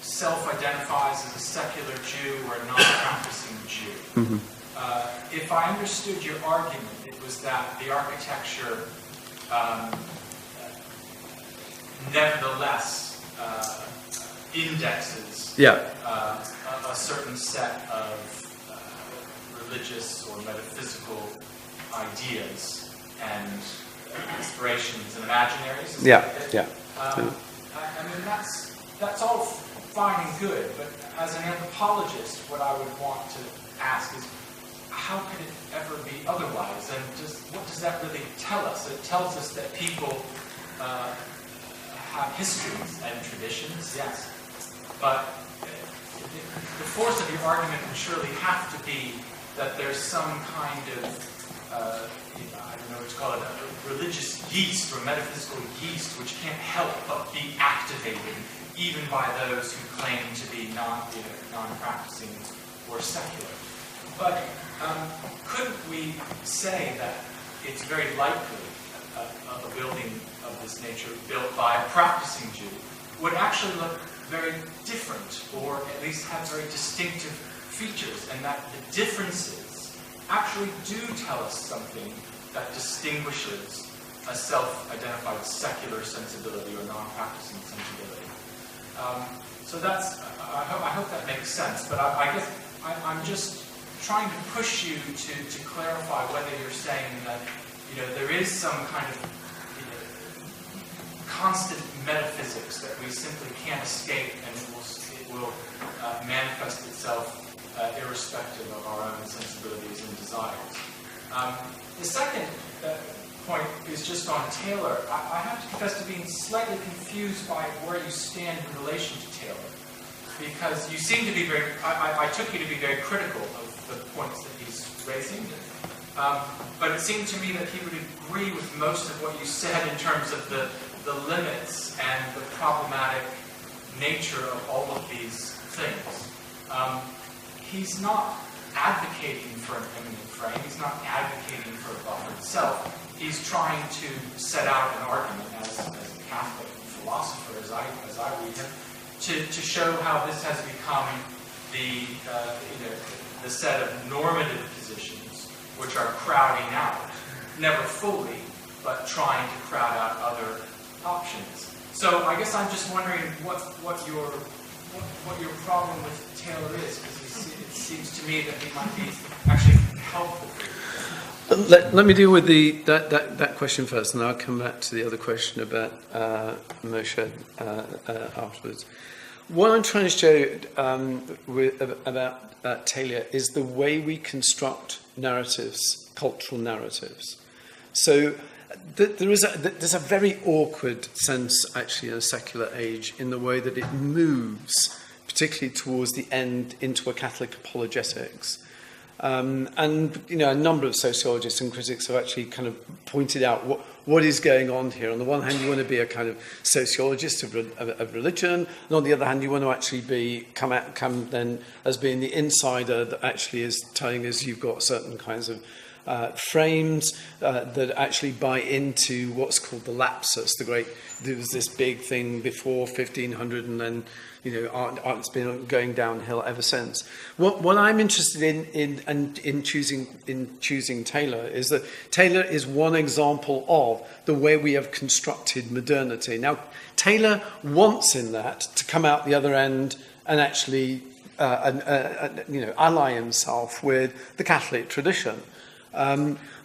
self-identifies as a secular Jew or a non-practicing Jew. Mm-hmm. If I understood your argument, it was that the architecture nevertheless indexes a certain set of religious or metaphysical ideas and aspirations and imaginaries. I mean, that's all fine and good, but as an anthropologist, what I would want to ask is, how could it ever be otherwise? And what does that really tell us? It tells us that people have histories and traditions, yes, but the force of your argument would surely have to be that there's some kind of, I don't know what to call it, a religious yeast or metaphysical yeast which can't help but be activated even by those who claim to be non-practicing or secular. But couldn't we say that it's very likely a building of this nature built by a practicing Jew would actually look very different, or at least have very distinctive features, and that the differences actually do tell us something that distinguishes a self-identified secular sensibility or non-practicing sensibility. So that's, I hope that makes sense, but I guess I'm just trying to push you to clarify whether you're saying that there is some kind of constant metaphysics that we simply can't escape, and it will manifest itself irrespective of our own sensibilities and desires. The second point is just on Taylor. I have to confess to being slightly confused by where you stand in relation to Taylor, because you seem to be I took you to be very critical of the points that he's raising, but it seemed to me that he would agree with most of what you said in terms of the limits and the problematic nature of all of these things. He's not advocating for an immanent frame. He's not advocating for a buffered self. He's trying to set out an argument as a Catholic philosopher, as I read him, to show how this has become the set of normative positions which are crowding out, never fully, but trying to crowd out other options. So I guess I'm just wondering what your problem with Taylor is, because it seems to me that he might be actually helpful for you. Let me deal with that question first, and I'll come back to the other question about Moshe afterwards. What I'm trying to show about Taylor is the way we construct narratives, cultural narratives. So there's a very awkward sense, actually, in a secular age, in the way that it moves, particularly towards the end, into a Catholic apologetics. And a number of sociologists and critics have actually kind of pointed out what is going on here. On the one hand, you want to be a kind of sociologist of religion, and on the other hand, you want to actually come then as being the insider that actually is telling us you've got certain kinds of frames that actually buy into what's called the lapsus. There was this big thing before 1500, and then art's been going downhill ever since. What I'm interested in choosing Taylor is that Taylor is one example of the way we have constructed modernity. Now, Taylor wants in that to come out the other end and actually ally himself with the Catholic tradition.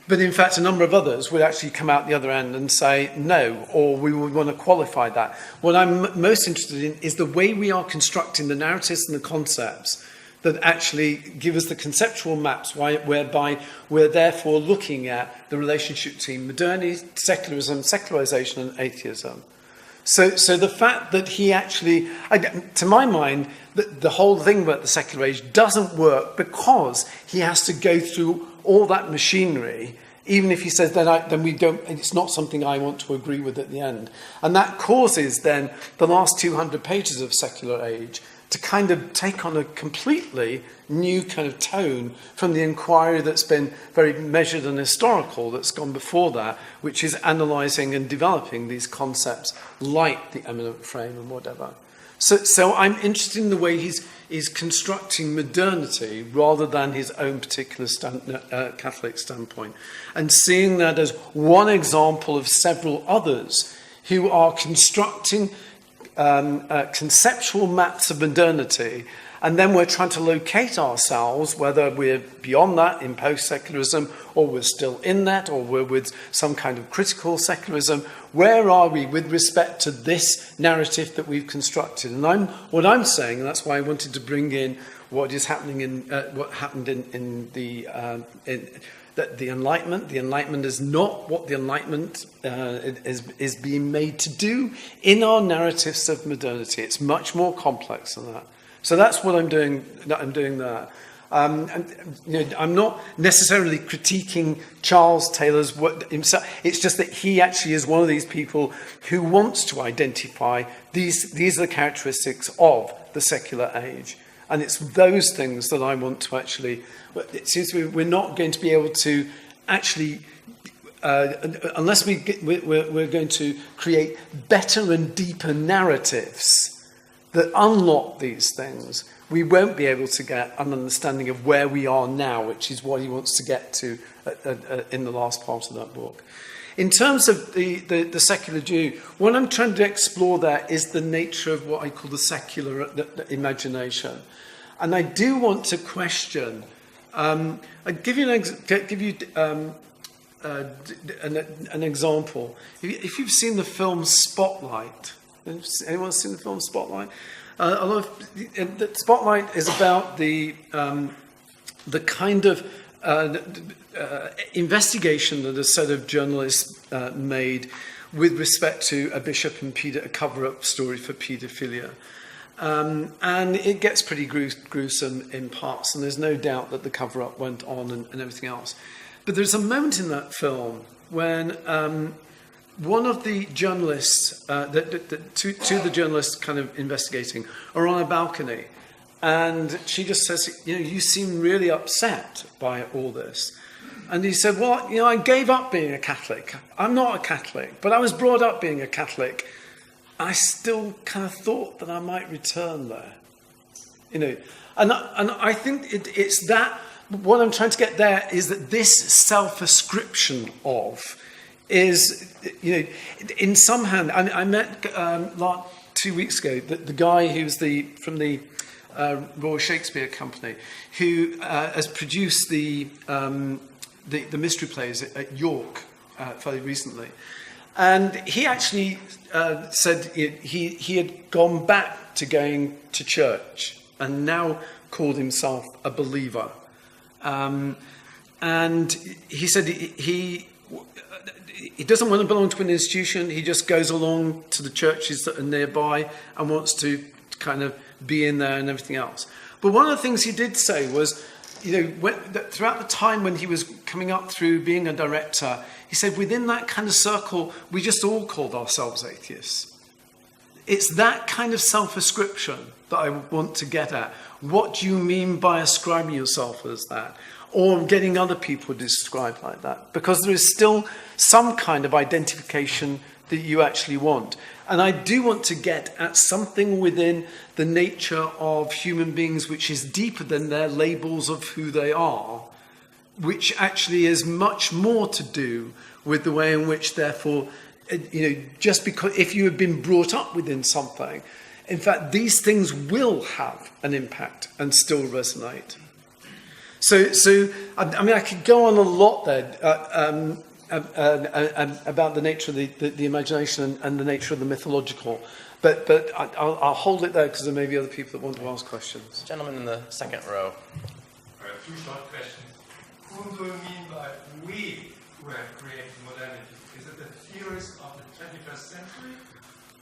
But in fact, a number of others would actually come out the other end and say no, or we would want to qualify that. What I'm most interested in is the way we are constructing the narratives and the concepts that actually give us the conceptual maps whereby we're therefore looking at the relationship between modernity, secularism, secularization, and atheism. So the fact that he actually, to my mind, the whole thing about the secular age doesn't work because he has to go through all that machinery, even if he says then we don't, it's not something I want to agree with at the end. And that causes then the last 200 pages of secular age to kind of take on a completely new kind of tone from the inquiry that's been very measured and historical that's gone before that, which is analysing and developing these concepts like the immanent frame and whatever. So I'm interested in the way he's constructing modernity rather than his own particular Catholic standpoint, and seeing that as one example of several others who are constructing conceptual maps of modernity, and then we're trying to locate ourselves, whether we're beyond that in post-secularism, or we're still in that, or we're with some kind of critical secularism. Where are we with respect to this narrative that we've constructed? And what I'm saying, and that's why I wanted to bring in what is happening what happened in the Enlightenment. The Enlightenment is not what the Enlightenment is being made to do in our narratives of modernity. It's much more complex than that. So that's what I'm doing. I'm doing there. I'm not necessarily critiquing Charles Taylor's work himself. It's just that he actually is one of these people who wants to identify these are the characteristics of the secular age. And it's those things that I want to actually... It seems to me we're not going to be able to actually... unless we're going to create better and deeper narratives that unlock these things, we won't be able to get an understanding of where we are now, which is what he wants to get to in the last part of that book. In terms of the secular Jew, what I'm trying to explore there is the nature of what I call the secular imagination. And I do want to question... I'll give you an example. If you've seen the film Spotlight, anyone seen the film Spotlight? The Spotlight is about the kind of investigation that a set of journalists made with respect to a bishop and a cover-up story for paedophilia. And it gets pretty gruesome in parts, and there's no doubt that the cover-up went on and everything else. But there's a moment in that film when one of the journalists, two of the journalists kind of investigating, are on a balcony, and she just says, you seem really upset by all this. And he said, well, I gave up being a Catholic. I'm not a Catholic, but I was brought up being a Catholic. I still kind of thought that I might return there. And I think it's that, what I'm trying to get there is that this self-ascription of is, in some hand, I met 2 weeks ago the guy who's from the Royal Shakespeare Company, who has produced the mystery plays at York fairly recently. And he actually said he had gone back to going to church and now called himself a believer. And he said he doesn't want to belong to an institution. He just goes along to the churches that are nearby and wants to kind of be in there and everything else. But one of the things he did say was, throughout the time when he was coming up through being a director, he said within that kind of circle, we just all called ourselves atheists. It's that kind of self-ascription that I want to get at. What do you mean by ascribing yourself as that? Or getting other people to describe like that? Because there is still some kind of identification that you actually want. And I do want to get at something within the nature of human beings which is deeper than their labels of who they are, which actually is much more to do with the way in which, therefore, just because if you have been brought up within something, in fact, these things will have an impact and still resonate. So I could go on a lot there about the nature of the imagination and the nature of the mythological, but I'll hold it there because there may be other people that want to ask questions. Gentleman in the second row. Two short questions. Whom do you mean by we who have created modernity? Is it the theorists of the 21st century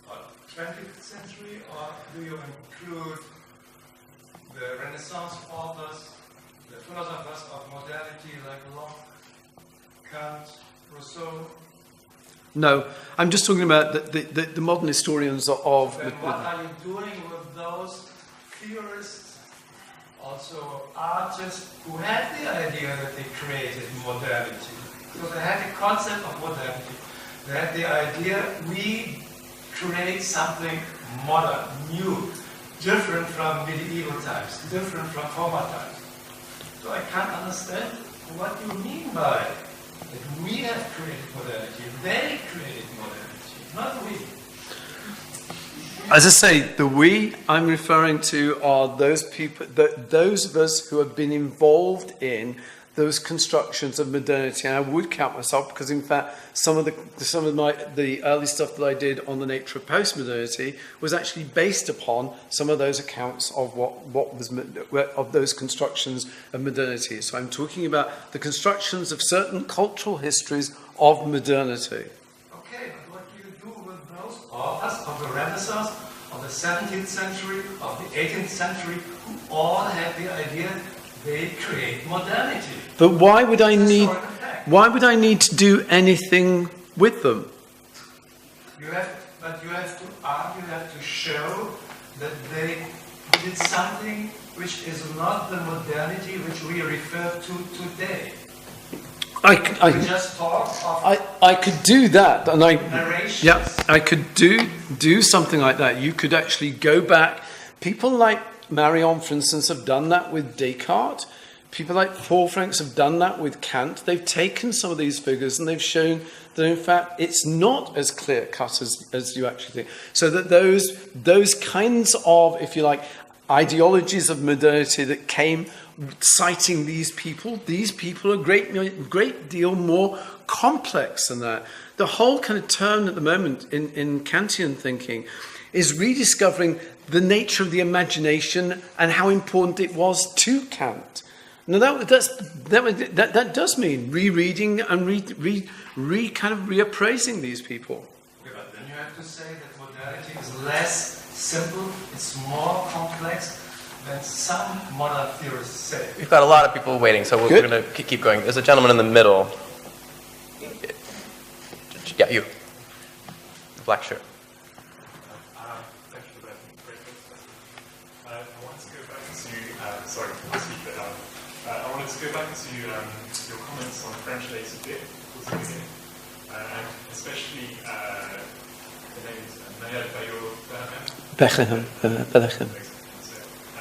or 20th century, or do you include the Renaissance authors, the philosophers of modernity like Locke, Kant, Rousseau? No, I'm just talking about the modern historians of... Then what are you doing with those theorists, also artists, who had the idea that they created modernity? So they had the concept of modernity. They had the idea, we create something modern, new, different from medieval times, different from former times. So I can't understand what you mean by it. That we have created modernity, they created modernity, not we. As I say, the we I'm referring to are those people, those of us who have been involved in those constructions of modernity. And I would count myself because, in fact, some of the early stuff that I did on the nature of postmodernity was actually based upon some of those accounts of of those constructions of modernity. So I'm talking about the constructions of certain cultural histories of modernity. Okay, but what do you do with those authors of the Renaissance, of the 17th century, of the 18th century, who all had the idea they create modernity? But why would I need to do anything with them? You have to argue, you have to show that they did something which is not the modernity which we refer to today. We just talk of I could do that, and narrations. Yeah, I could do something like that. You could actually go back. People like Marion, for instance, have done that with Descartes. People like Paul Franks have done that with Kant. They've taken some of these figures and they've shown that, in fact, it's not as clear-cut as you actually think. So that those kinds of, if you like, ideologies of modernity that came citing these people are a great deal more complex than that. The whole kind of turn at the moment in Kantian thinking is rediscovering the nature of the imagination and how important it was to Kant. Now that does mean rereading and reappraising these people. Yeah, but then you have to say that modernity is less simple, it's more complex than some modern theorists say. We've got a lot of people waiting, so we're going to keep going. There's a gentleman in the middle. Yeah, you. The black shirt. Thank you for that great presentation. I wanted to go back to, sorry, I'll speak a bit louder. I wanted to go back to your comments on French later towards the beginning, and especially the name is Naya Beckham. And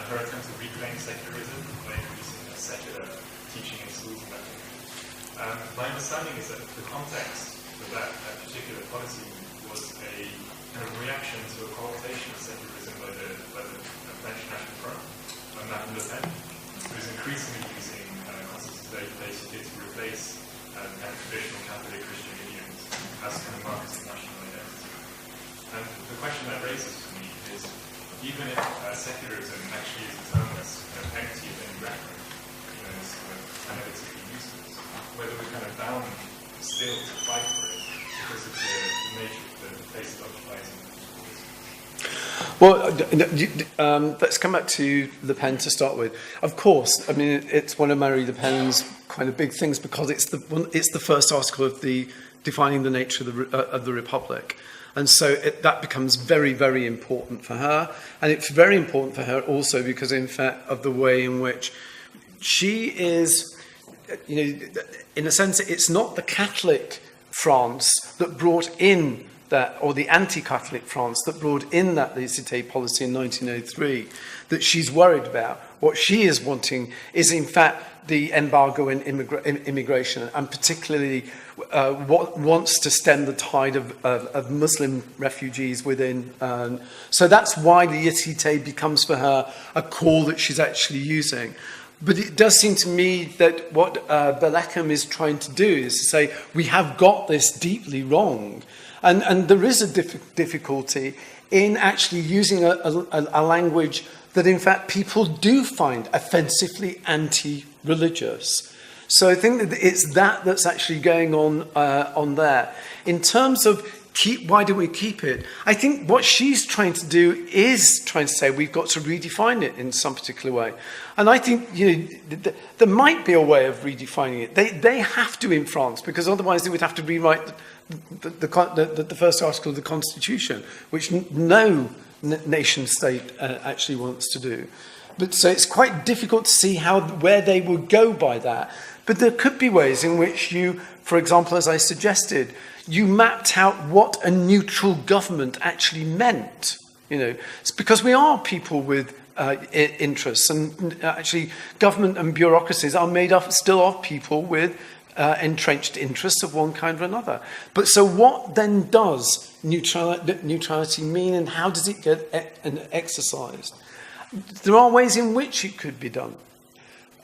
her attempt to reclaim secularism by introducing a secular teaching in schools and that kind of thing. My understanding is that the context of that particular policy was a kind of reaction to a cooptation of secularism by the French National Front and Marine Le Pen, who is increasingly using concepts of laicity to replace kind of traditional Catholic Christian idioms as kind of markers of national identity. And the question that raises for me is, even if secularism actually is a term that's kind of empty of any reference, it's kind of analytically useless, whether we're kind of bound still to fight for it because of the nature of the place it occupies in Well, let's come back to Le Pen to start with. Of course, I mean, it's one of Marie Le Pen's kind of big things because it's the first article of the defining the nature of the Republic. And so that becomes very, very important for her. And it's very important for her also because, in fact, of the way in which she is, in a sense, it's not the Catholic France that brought in that, or the anti-Catholic France that brought in that laicite policy in 1903 that she's worried about. What she is wanting is, in fact, the embargo in immigration, and particularly what wants to stem the tide of Muslim refugees within. So that's why the laicite becomes for her a call that she's actually using. But it does seem to me that what Beckham is trying to do is to say, we have got this deeply wrong. And there is a difficulty in actually using a language that, in fact, people do find offensively anti-religious. So I think that it's that's actually going on there. In terms of why do we keep it? I think what she's trying to do is trying to say we've got to redefine it in some particular way. And I think there might be a way of redefining it. They have to in France, because otherwise they would have to rewrite the first article of the Constitution, which no nation state actually wants to do. But so it's quite difficult to see where they would go by that. But there could be ways in which you, for example, as I suggested, you mapped out what a neutral government actually meant. It's because we are people with interests, and actually government and bureaucracies are made up still of people with entrenched interests of one kind or another. But so what then does neutrality mean, and how does it get exercised? There are ways in which it could be done.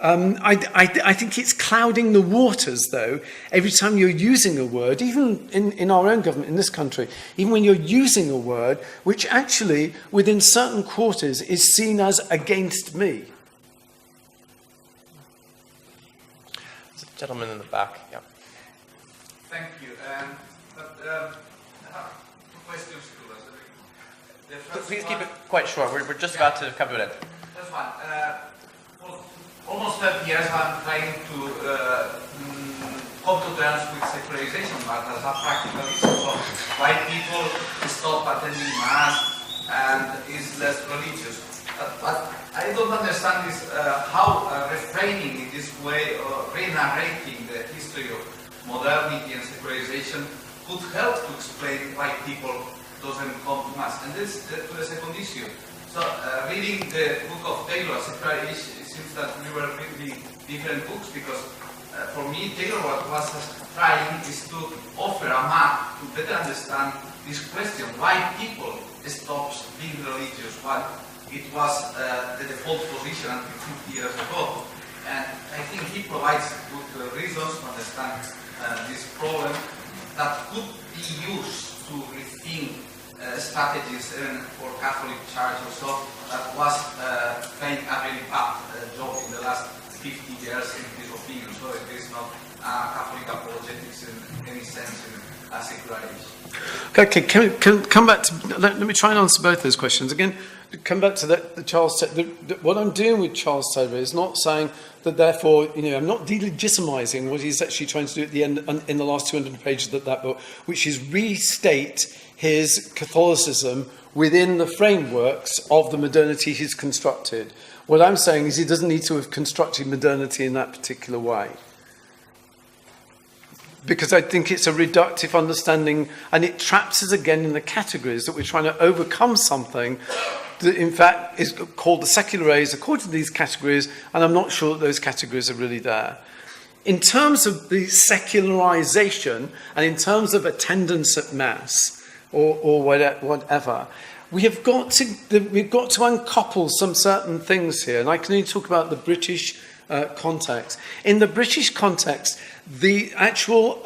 I think it's clouding the waters, though, every time you're using a word, even in our own government in this country, even when you're using a word which actually, within certain quarters, is seen as against me. Gentleman in the back, yeah. Thank you. Two questions to us. The first Please one, keep it quite short. We're just about to come to an end. First one. For almost 30 years I'm trying to come to terms with secularization, but as a practical issue, so why people stop attending mass and is less religious. But I don't understand this, how reframing in this way, or re-narrating the history of modernity and secularization could help to explain why people doesn't come to mass. And this to the second issue. So reading the book of Taylor, Secularization, it seems that we were reading different books, because for me, Taylor what was trying is to offer a map to better understand this question, why people stop being religious, why it was the default position until 50 years ago. and I think he provides good reasons to understand this problem that could be used to rethink strategies for Catholic Church or so that was playing a really bad job in the last 50 years in his opinion. So it is not Catholic apologetics in any sense in a secularization. Okay, can come back to, let me try and answer both those questions. Again, come back to the Charles Taylor. What I'm doing with Charles Taylor is not saying that therefore, I'm not delegitimizing what he's actually trying to do at the end, in the last 200 pages of that book, which is restate his Catholicism within the frameworks of the modernity he's constructed. What I'm saying is he doesn't need to have constructed modernity in that particular way. Because I think it's a reductive understanding, and it traps us again in the categories that we're trying to overcome something that in fact is called the secularized according to these categories, and I'm not sure that those categories are really there. In terms of the secularization, and in terms of attendance at Mass, or whatever, we've got to uncouple some certain things here, and I can only talk about the British context. In the British context, the actual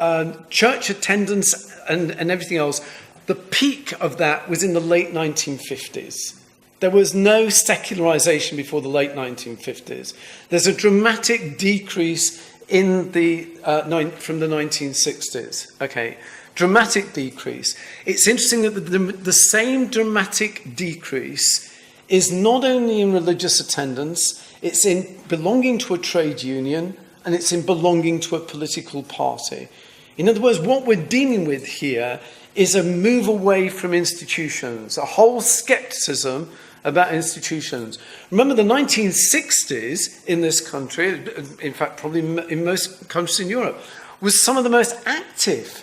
church attendance and everything else, the peak of that was in the late 1950s. There was no secularization before the late 1950s. There's a dramatic decrease in from the 1960s. Okay, dramatic decrease. It's interesting that the same dramatic decrease is not only in religious attendance, it's in belonging to a trade union, and it's in belonging to a political party. In other words, what we're dealing with here is a move away from institutions, a whole skepticism about institutions. Remember, the 1960s in this country, in fact, probably in most countries in Europe, was some of the most active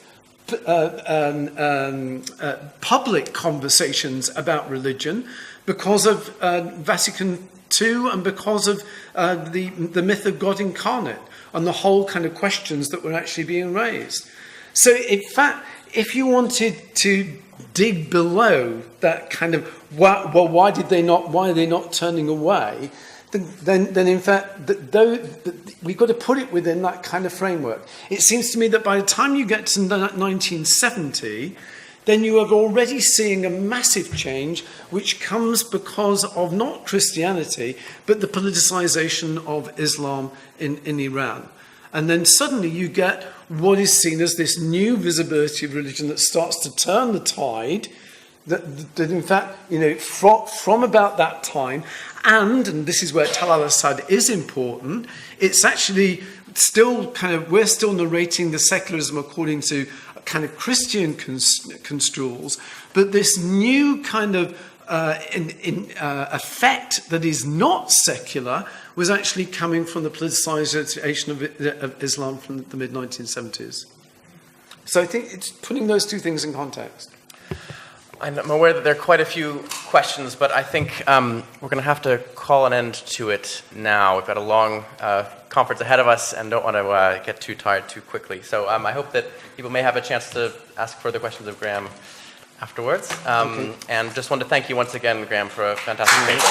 public conversations about religion because of Vatican II and because of the myth of God incarnate and the whole kind of questions that were actually being raised. So, in fact, if you wanted to dig below that kind of, why are they not turning away, then in fact, we've got to put it within that kind of framework. It seems to me that by the time you get to 1970, then you are already seeing a massive change which comes because of not Christianity, but the politicization of Islam in Iran. And then suddenly you get what is seen as this new visibility of religion that starts to turn the tide, that in fact, from about that time, and this is where Tal al-Assad is important, it's actually still we're still narrating the secularism according to kind of Christian construals, but this new kind of effect that is not secular was actually coming from the politicization of Islam from the mid-1970s. So I think it's putting those two things in context. I'm aware that there are quite a few questions, but I think we're going to have to call an end to it now. We've got a long conference ahead of us and don't want to get too tired too quickly. So I hope that people may have a chance to ask further questions of Graham afterwards. And just want to thank you once again, Graham, for a fantastic paper.